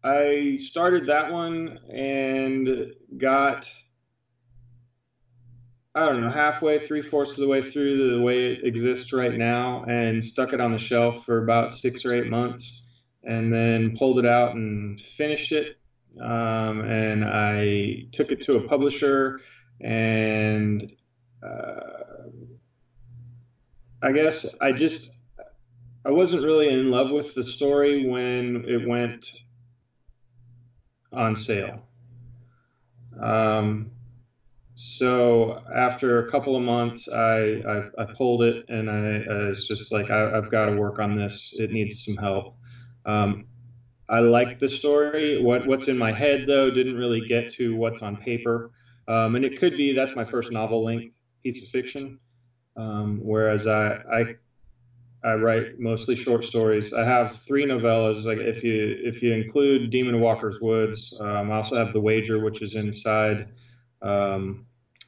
B: I started that one and got, I don't know, halfway, 3/4 of the way through the way it exists right now, and stuck it on the shelf for about 6 or 8 months, and then pulled it out and finished it. And I took it to a publisher, and I guess I wasn't really in love with the story when it went on sale. So after a couple of months, I pulled it, and I was just like, I've got to work on this. It needs some help. I like the story. What's in my head, though, didn't really get to what's on paper. And it could be that's my first novel-length piece of fiction, whereas I write mostly short stories. I have 3 novellas. Like if you include Demon Walker's Woods, I also have The Wager, which is inside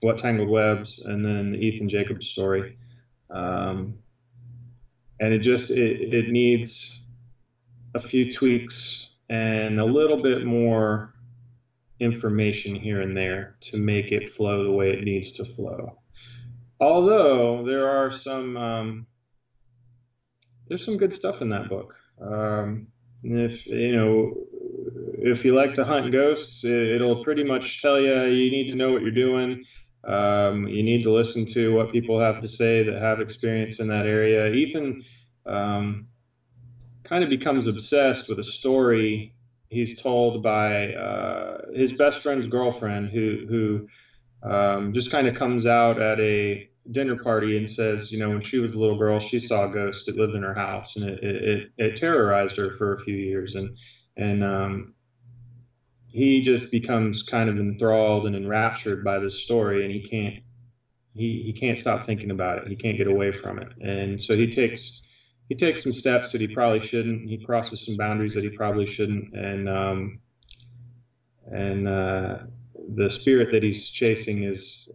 B: What Tangled Webs, and then the Ethan Jacobs story. And it needs a few tweaks and a little bit more information here and there to make it flow the way it needs to flow. Although there are there's some good stuff in that book. If you like to hunt ghosts, it'll pretty much tell you need to know what you're doing. You need to listen to what people have to say that have experience in that area. Ethan kind of becomes obsessed with a story he's told by his best friend's girlfriend, who just kind of comes out at a dinner party and says, when she was a little girl, she saw a ghost that lived in her house, and it terrorized her for a few years, and he just becomes kind of enthralled and enraptured by this story, and he can't stop thinking about it. He can't get away from it, and so he takes some steps that he probably shouldn't. He crosses some boundaries that he probably shouldn't, and the spirit that he's chasing is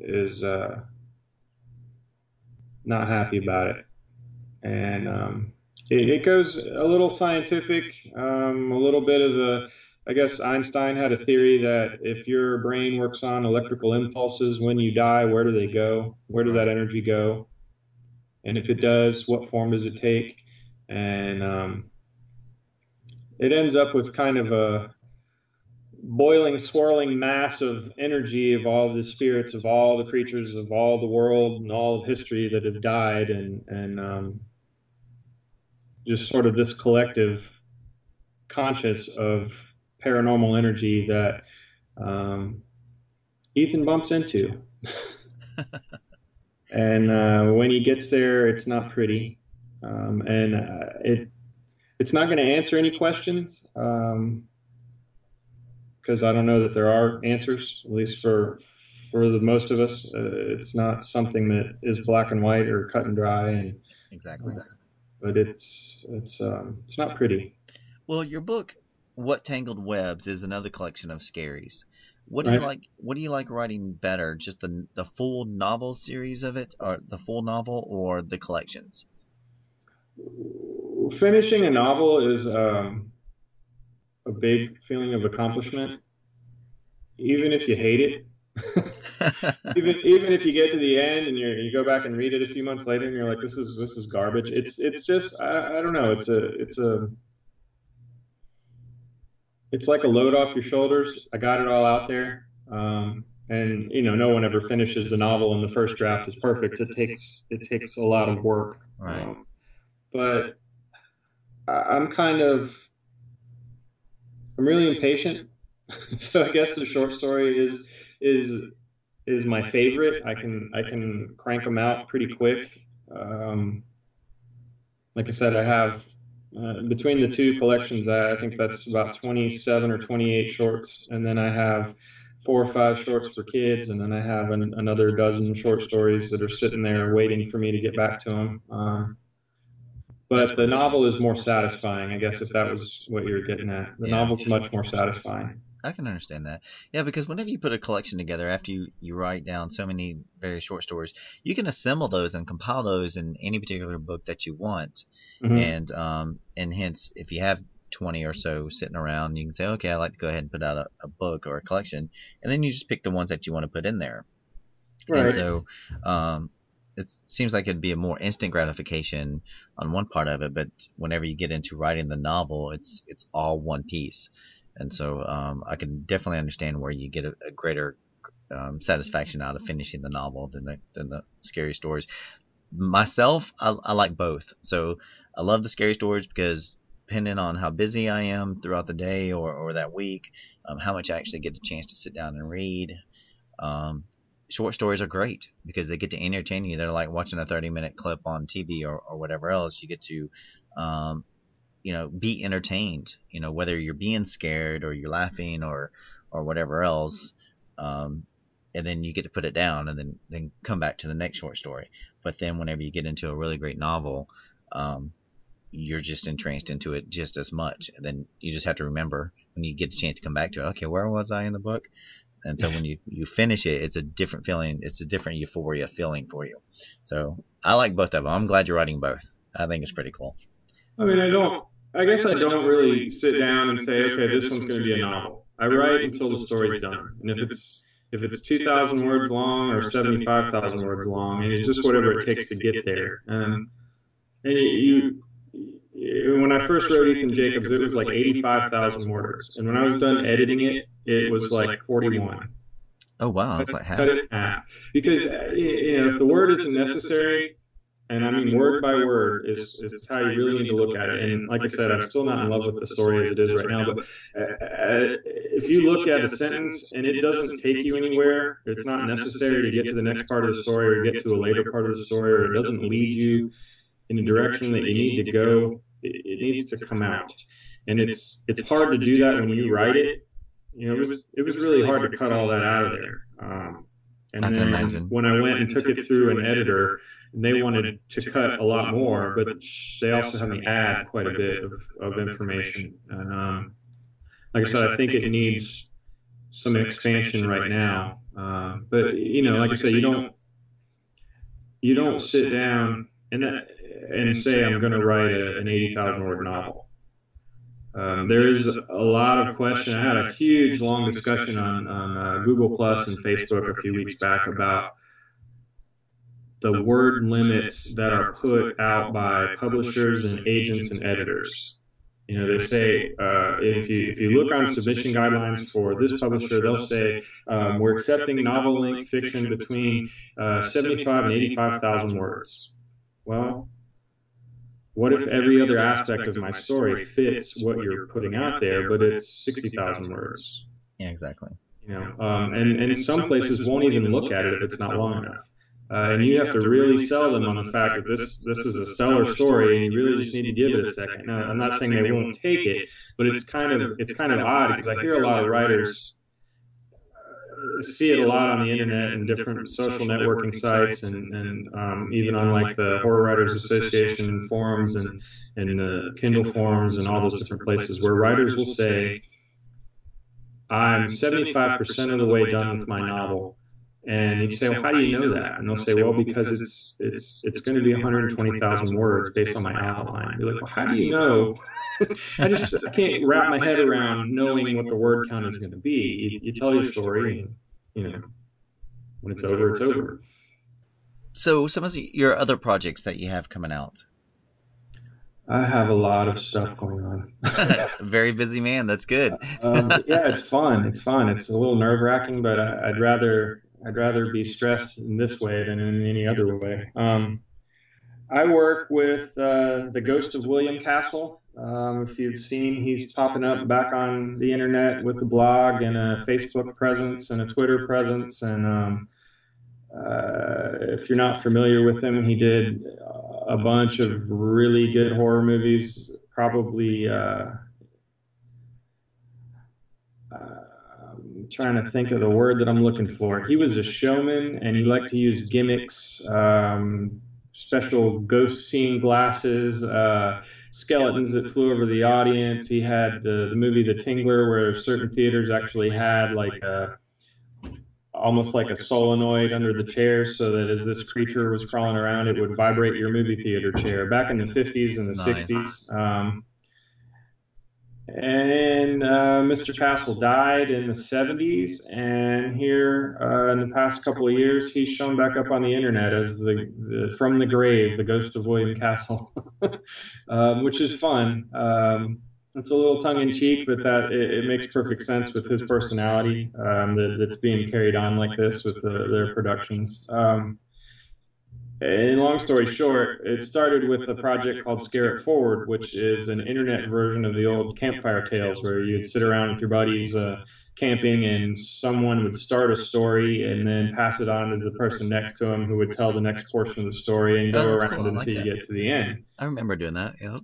B: not happy about it. And It goes a little scientific, a little bit of the, I guess Einstein had a theory that if your brain works on electrical impulses, when you die, where do they go? Where does that energy go? And if it does, what form does it take? And it ends up with kind of a boiling, swirling mass of energy of all the spirits of all the creatures of all the world and all of history that have died, and just sort of this collective conscious of paranormal energy that Ethan bumps into. And when he gets there, it's not pretty, and it's not going to answer any questions, because I don't know that there are answers, at least for the most of us. It's not something that is black and white or cut and dry, and
C: Exactly.
B: But it's not pretty.
C: Well, your book, What Tangled Webs, is another collection of scaries. What do you like? What do you like writing better? Just the full novel series of it, or the full novel, or the collections?
B: Finishing a novel is a big feeling of accomplishment, even if you hate it. even if you get to the end and you go back and read it a few months later and you're like, this is garbage. It's just I don't know. It's like a load off your shoulders. I got it all out there. And no one ever finishes a novel and the first draft is perfect. It takes a lot of work.
C: Right.
B: But I'm really impatient. So I guess the short story is my favorite. I can crank them out pretty quick. Like I said, I have between the two collections, I think that's about 27 or 28 shorts, and then I have 4 or 5 shorts for kids, and then I have another dozen short stories that are sitting there waiting for me to get back to them. But the novel is more satisfying, I guess, if that was what you were getting at. The novel's much more satisfying.
C: I can understand that. Yeah, because whenever you put a collection together, after you write down so many very short stories, you can assemble those and compile those in any particular book that you want.
B: Mm-hmm.
C: And hence, if you have 20 or so sitting around, you can say, okay, I'd like to go ahead and put out a book or a collection, and then you just pick the ones that you want to put in there.
B: Right.
C: And so it seems like it'd be a more instant gratification on one part of it, but whenever you get into writing the novel, it's all one piece. And so I can definitely understand where you get a greater satisfaction out of finishing the novel than the scary stories. Myself, I like both. So I love the scary stories because depending on how busy I am throughout the day or that week, how much I actually get a chance to sit down and read. Short stories are great because they get to entertain you. They're like watching a 30-minute clip on TV or whatever else. You get to be entertained, whether you're being scared or you're laughing or whatever else, and then you get to put it down and then come back to the next short story. But then whenever you get into a really great novel, you're just entranced into it just as much. And then you just have to remember when you get a chance to come back to it, okay, where was I in the book? And so when you finish it, it's a different feeling. It's a different euphoria feeling for you. So I like both of them. I'm glad you're writing both. I think it's pretty cool.
B: I mean, I guess I don't really sit down and say, okay, this one's going to be a novel. I write until the story's done. And if it's 2,000 words long or 75,000 words long, and it's just whatever it takes to get there. And when I first wrote Ethan Jacobs, it was like 85,000 words. And when I was done editing it, it was like 41.
C: Oh, wow. That's like half.
B: Cut it in half. Because, if the word isn't necessary, and I mean word by word is how you really need to look at it. And like I said, I'm still not in love with the story as it is right now. But if you look at a sentence and it doesn't take you anywhere, it's not necessary to get to the next part of the story or get to a later part of the story, or it doesn't lead you in the direction that you need to go, it needs to come out. And it's hard to do that when you write it. It was really hard to cut all that out of there. And then when I went and took it through an editor, they wanted to cut a lot more, but they also had me add quite a bit of information. And like I said, I think it needs some expansion right now. But like I said, you don't sit down, and and say I'm going to write an 80,000 word novel. There is a lot of question. I had a huge, long discussion on Google Plus and Facebook a few weeks back about the word limits that are put out by publishers and agents and editors. You know, they say if you look on submission guidelines for this publisher, they'll say we're accepting novel-length fiction between 75 and 85,000 words. Well, what if every other aspect of my story fits what you're putting out there, but it's 60,000 words?
C: Yeah, exactly.
B: You know, and some places won't even look at it if it's not long enough. And you have to really sell them on the fact that this is a stellar story, and you really just need to give it a second. Now, I'm not saying they won't take it, but it's kind of odd because I hear a lot of writers see it a lot on the internet and different social networking sites, and even on like the Horror Writers Association forums and Kindle forums and all those different places where writers will say, "I'm 75% of the way done with my novel." And you say, well, how do you know that? And they'll say, well, because it's going to be 120,000 words based on my outline. You're like, well, how do you know? I can't wrap my head around knowing what the word count is going to be. You tell your story, and you know, when it's over, it's over.
C: So some of your other projects that you have coming out?
B: I have a lot of stuff going on.
C: Very busy man. That's good.
B: Yeah, it's fun. It's fun. It's a little nerve-wracking, but I'd rather be stressed in this way than in any other way. I work with the Ghost of William Castle. If you've seen, he's popping up back on the internet with a blog and a Facebook presence and a Twitter presence. And if you're not familiar with him, he did a bunch of really good horror movies, probably trying to think of the word that I'm looking for. He was a showman, and he liked to use gimmicks, special ghost-seeing glasses, skeletons that flew over the audience. He had the movie The Tingler, where certain theaters actually had like almost like a solenoid under the chair, so that as this creature was crawling around, it would vibrate your movie theater chair. Back in the 50s and the 60s. And Mr. Castle died in the 70s, and here in the past couple of years, he's shown back up on the internet as the from the grave, the Ghost of William Castle, which is fun. It's a little tongue-in-cheek, but it makes perfect sense with his personality that's being carried on like this with their productions. And long story short, it started with a project called Scare It Forward, which is an internet version of the old campfire tales where you'd sit around with your buddies camping, and someone would start a story and then pass it on to the person next to him, who would tell the next portion of the story and go around until you get to the end.
C: I remember doing that. Yeah.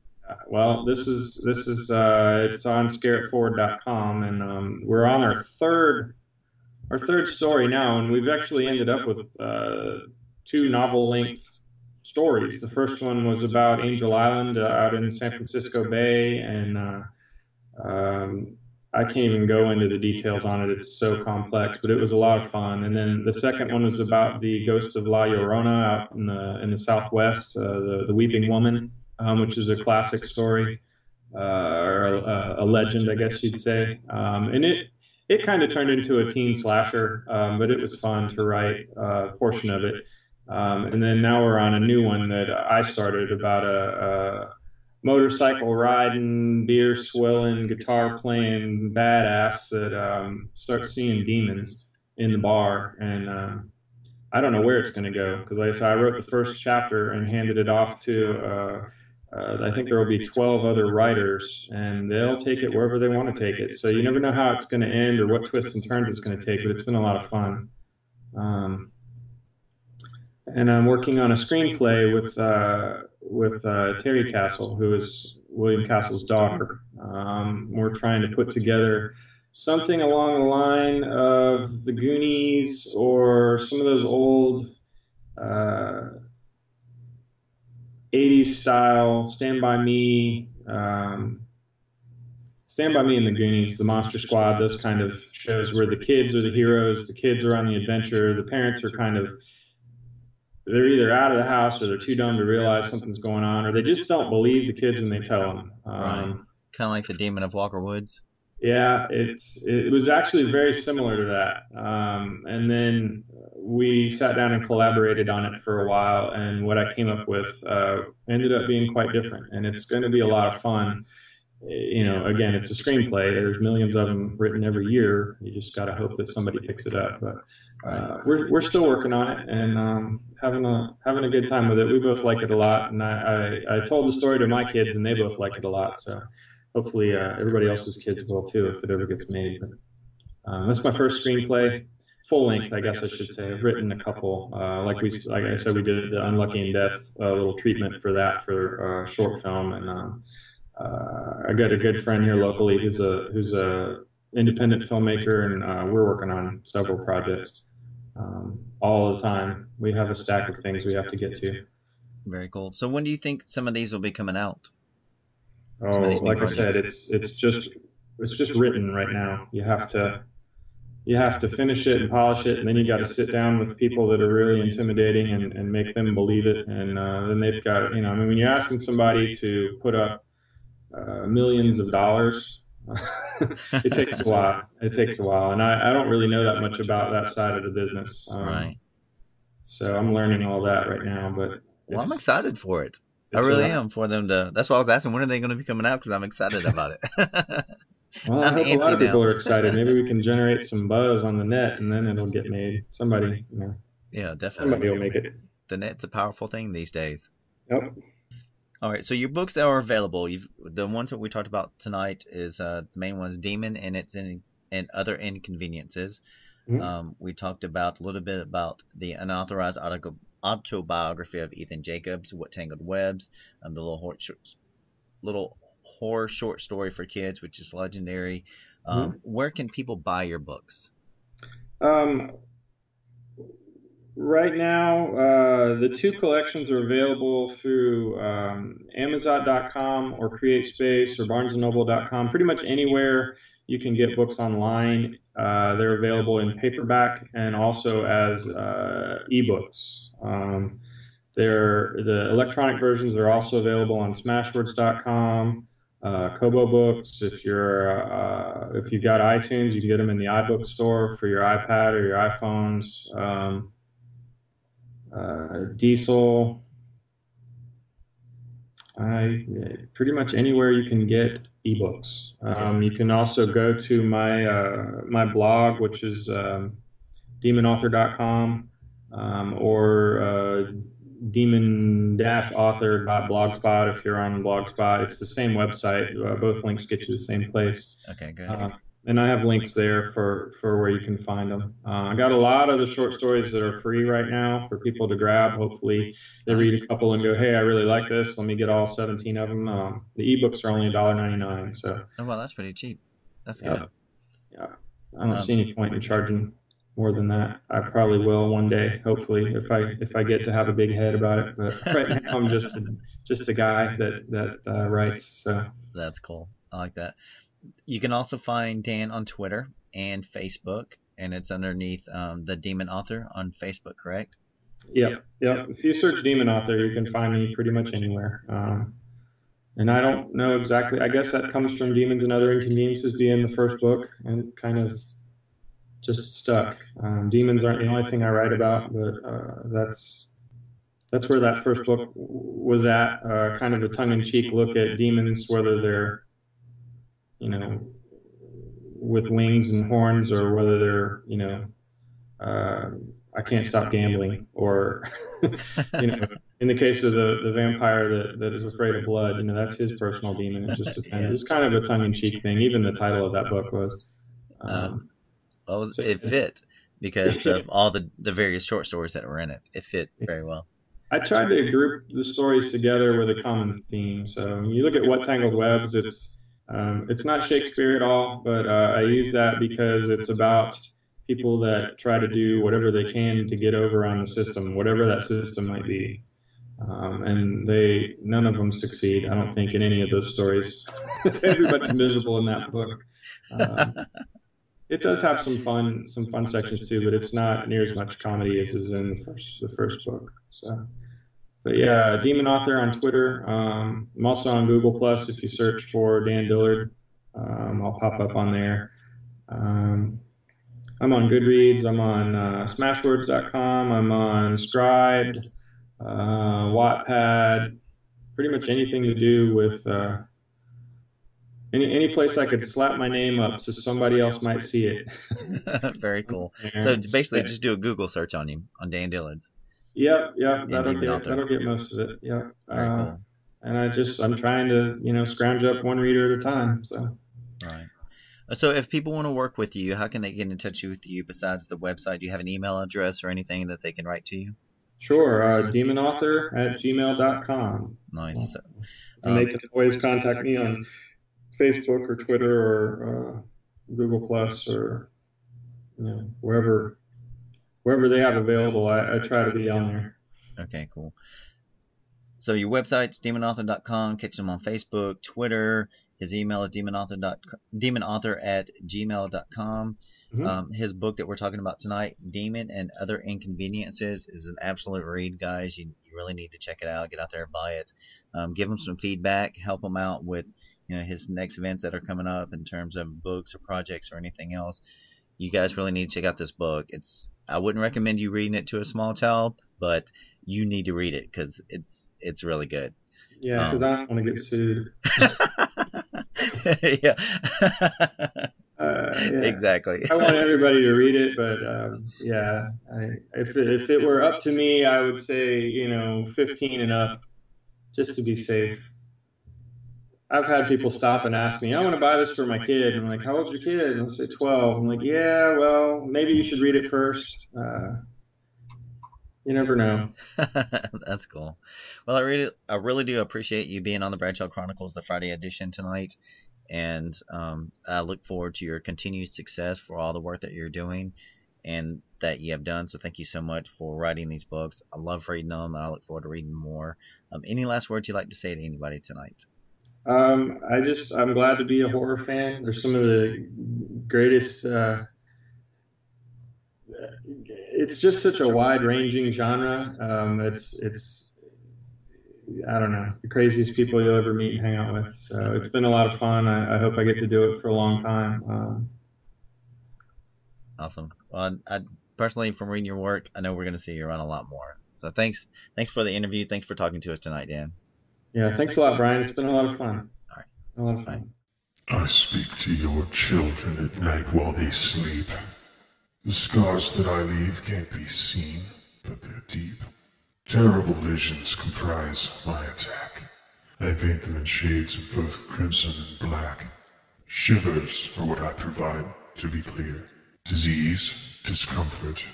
B: Well, this is it's on scareitforward.com, and we're on our third story now, and we've actually ended up with 2 novel-length stories. The first one was about Angel Island out in San Francisco Bay, and I can't even go into the details on it. It's so complex, but it was a lot of fun. And then the second one was about the ghost of La Llorona out in the Southwest, the Weeping Woman, which is a classic story, or a legend, I guess you'd say. And it kind of turned into a teen slasher, but it was fun to write a portion of it. And then now we're on a new one that I started about a motorcycle riding, beer swilling, guitar playing badass that starts seeing demons in the bar. And I don't know where it's going to go, because like I said, I wrote the first chapter and handed it off to I think there will be 12 other writers, and they'll take it wherever they want to take it. So you never know how it's going to end or what twists and turns it's going to take, but it's been a lot of fun. And I'm working on a screenplay with Terry Castle, who is William Castle's daughter. We're trying to put together something along the line of The Goonies or some of those old 80s style Stand By Me and The Goonies, The Monster Squad, those kind of shows where the kids are the heroes, the kids are on the adventure, the parents are kind of they're either out of the house or they're too dumb to realize something's going on, or they just don't believe the kids when they tell them.
C: Right. Kind of like the Demon of Walker Woods.
B: Yeah, it was actually very similar to that. And then we sat down and collaborated on it for a while, and what I came up with ended up being quite different, and it's going to be a lot of fun. You know, again, it's a screenplay. There's millions of them written every year. You just got to hope that somebody picks it up. But we're still working on it and having a good time with it. We both like it a lot, and I told the story to my kids, and they both like it a lot. So hopefully everybody else's kids will too if it ever gets made. But that's my first screenplay, full length, I guess I should say. I've written a couple. Like I said, we did the Unlucky in Death little treatment for that for short film, and I got a good friend here locally who's a independent filmmaker, and we're working on several projects all the time. We have a stack of things we have to get to.
C: Very cool. So when do you think some of these will be coming out?
B: Oh, like I said, it's just written right now. You have to finish it and polish it, and then you got to sit down with people that are really intimidating and make them believe it. And then they've got, you know, I mean, when you're asking somebody to put up millions of dollars, it takes a while. It takes a while, and I don't really know that much about that side of the business.
C: Right.
B: So I'm learning all that right now. But
C: well, I'm excited for it. I really am for them to. That's why I was asking, when are they going to be coming out? Because I'm excited about it.
B: Well, I hope a lot of people are excited. Maybe we can generate some buzz on the net, and then it'll get made. Somebody, you know.
C: Yeah, definitely.
B: Somebody will make it.
C: The net's a powerful thing these days.
B: Yep.
C: All right, so your books that are available, the ones that we talked about tonight is the main one is Demon and Other Inconveniences. Mm-hmm. We talked about a little bit about the unauthorized autobiography of Ethan Jacobs, What Tangled Webs, the little horror short story for kids, which is legendary. Where can people buy your books?
B: Right now, the two collections are available through Amazon.com or CreateSpace or BarnesandNoble.com. Pretty much anywhere you can get books online. They're available in paperback and also as ebooks. The electronic versions are also available on Smashwords.com, Kobo Books. If you've got iTunes, you can get them in the iBook store for your iPad or your iPhones. Diesel, pretty much anywhere you can get ebooks. You can also go to my blog, which is demonauthor.com, or demon-author.blogspot if you're on Blogspot. It's the same website. Both links get you the same place.
C: Okay, good.
B: And I have links there for where you can find them. I got a lot of the short stories that are free right now for people to grab. Hopefully they read a couple and go, hey, I really like this. Let me get all 17 of them. The ebooks are only $1.99. So.
C: Oh, well, that's pretty cheap. That's good.
B: Yeah. I don't see any point in charging more than that. I probably will one day, hopefully, if I get to have a big head about it. But right now I'm just a guy that writes. So
C: that's cool. I like that. You can also find Dan on Twitter and Facebook, and it's underneath the Demon Author on Facebook, correct?
B: Yep. If you search Demon Author, you can find me pretty much anywhere. And I don't know exactly. I guess that comes from Demons and Other Inconveniences being the first book, and kind of just stuck. Demons aren't the only thing I write about, but that's where that first book was at. Kind of a tongue-in-cheek look at demons, whether they're with wings and horns, or whether they're, I can't stop gambling, or, in the case of the vampire that is afraid of blood, that's his personal demon. It just depends. Yeah. It's kind of a tongue-in-cheek thing. Even the title of that book was.
C: It fit because of all the various short stories that were in it. It fit very well.
B: I tried to group the stories together with a common theme. So when you look at What Tangled Webs, it's not Shakespeare at all, but I use that because it's about people that try to do whatever they can to get over on the system, whatever that system might be. And none of them succeed, I don't think, in any of those stories. Everybody's miserable in that book. it does have some fun sections too, but it's not near as much comedy as is in the first book. So, but yeah, Demon Author on Twitter. I'm also on Google Plus. If you search for Dan Dillard, I'll pop up on there. I'm on Goodreads. I'm on Smashwords.com. I'm on Scribd, Wattpad. Pretty much anything to do with any place I could slap my name up so somebody else might see it.
C: Very cool. So basically, just do a Google search on him, on Dan Dillard.
B: Yep. That'll get most of it. Yep.
C: Very cool.
B: And I'm trying to, scrounge up one reader at a time. So.
C: Right. So if people want to work with you, how can they get in touch with you besides the website? Do you have an email address or anything that they can write to you?
B: Sure. demonauthor@gmail.com.
C: Nice.
B: And they can always contact me on Facebook or Twitter or Google Plus or wherever they have available. I try to be on there.
C: Okay, cool. So your website's demonauthor.com. Catch him on Facebook, Twitter. His email is demonauthor@gmail.com. Mm-hmm. His book that we're talking about tonight, Demon and Other Inconveniences, is an absolute read, guys. You really need to check it out. Get out there and buy it. Give him some feedback. Help him out with his next events that are coming up in terms of books or projects or anything else. You guys really need to check out this book. I wouldn't recommend you reading it to a small child, but you need to read it because it's really good.
B: Yeah, because I don't want to get sued.
C: Yeah. Exactly.
B: I want everybody to read it, but if it were up to me, I would say 15 and up, just to be safe. I've had people stop and ask me, I want to buy this for my kid. And I'm like, how old's your kid? And they'll say 12. I'm like, yeah, well, maybe you should read it first. You never know.
C: That's cool. Well, I really do appreciate you being on the Bradshaw Chronicles, the Friday edition tonight. And I look forward to your continued success for all the work that you're doing and that you have done. So thank you so much for writing these books. I love reading them, and I look forward to reading more. Any last words you'd like to say to anybody tonight?
B: I'm glad to be a horror fan. They're some of the greatest. It's just such a wide-ranging genre. It's I don't know, the craziest people you'll ever meet and hang out with. So it's been a lot of fun. I hope I get to do it for a long time.
C: Awesome. Well, I personally, from reading your work, I know we're going to see you around a lot more. So thanks for the interview. Thanks for talking to us tonight, Dan.
B: Yeah, thanks a lot, Brian. It's been a lot of fun.
C: All right.
B: A lot of fun.
D: I speak to your children at night while they sleep. The scars that I leave can't be seen, but they're deep. Terrible visions comprise my attack. I paint them in shades of both crimson and black. Shivers are what I provide, to be clear. Disease, discomfort,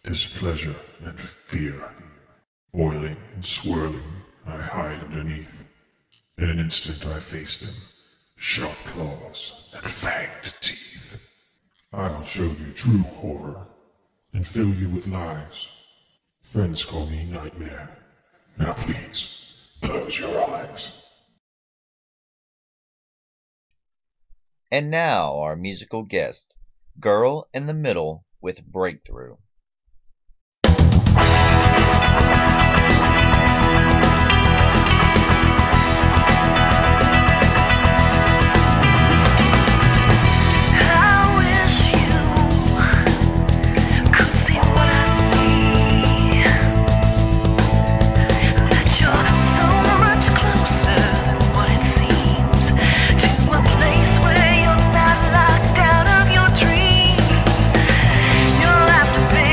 D: displeasure, and fear. Boiling and swirling, I hide underneath. In an instant I face them, sharp claws and fanged teeth. I'll show you true horror, and fill you with lies. Friends call me Nightmare. Now please, close your eyes.
C: And now our musical guest, Girl in the Middle with Breakthrough.
E: You'll have to pay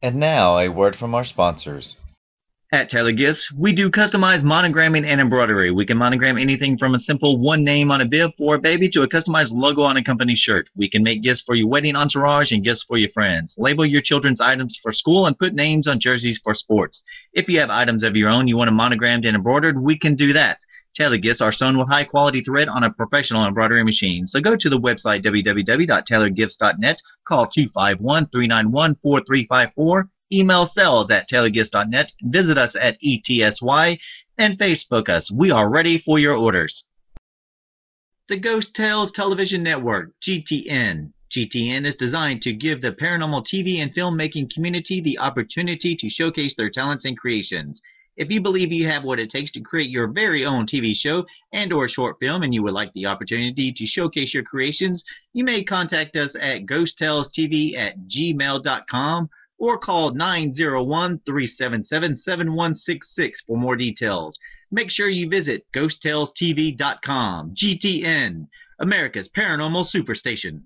C: And now, a word from our sponsors. At Taylor Gifts, we do customized monogramming and embroidery. We can monogram anything from a simple one name on a bib for a baby to a customized logo on a company shirt. We can make gifts for your wedding entourage and gifts for your friends. Label your children's items for school and put names on jerseys for sports. If you have items of your own you want them monogrammed and embroidered, we can do that. Tailor Gifts are sewn with high-quality thread on a professional embroidery machine. So go to the website www.tailorgifts.net, call 251-391-4354, email sales@tailorgifts.net, visit us at ETSY, and Facebook us. We are ready for your orders. The Ghost Tales Television Network, GTN. GTN is designed to give the paranormal TV and filmmaking community the opportunity to showcase their talents and creations. If you believe you have what it takes to create your very own TV show and or short film and you would like the opportunity to showcase your creations, you may contact us at ghosttellstv@gmail.com or call 901-377-7166 for more details. Make sure you visit ghosttellstv.com. GTN, America's Paranormal Superstation.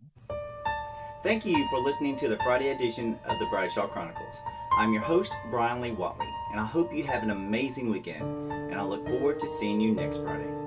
A: Thank you for listening to the Friday edition of the Bradshaw Chronicles. I'm your host, Bryan Lee Whatley, and I hope you have an amazing weekend, and I look forward to seeing you next Friday.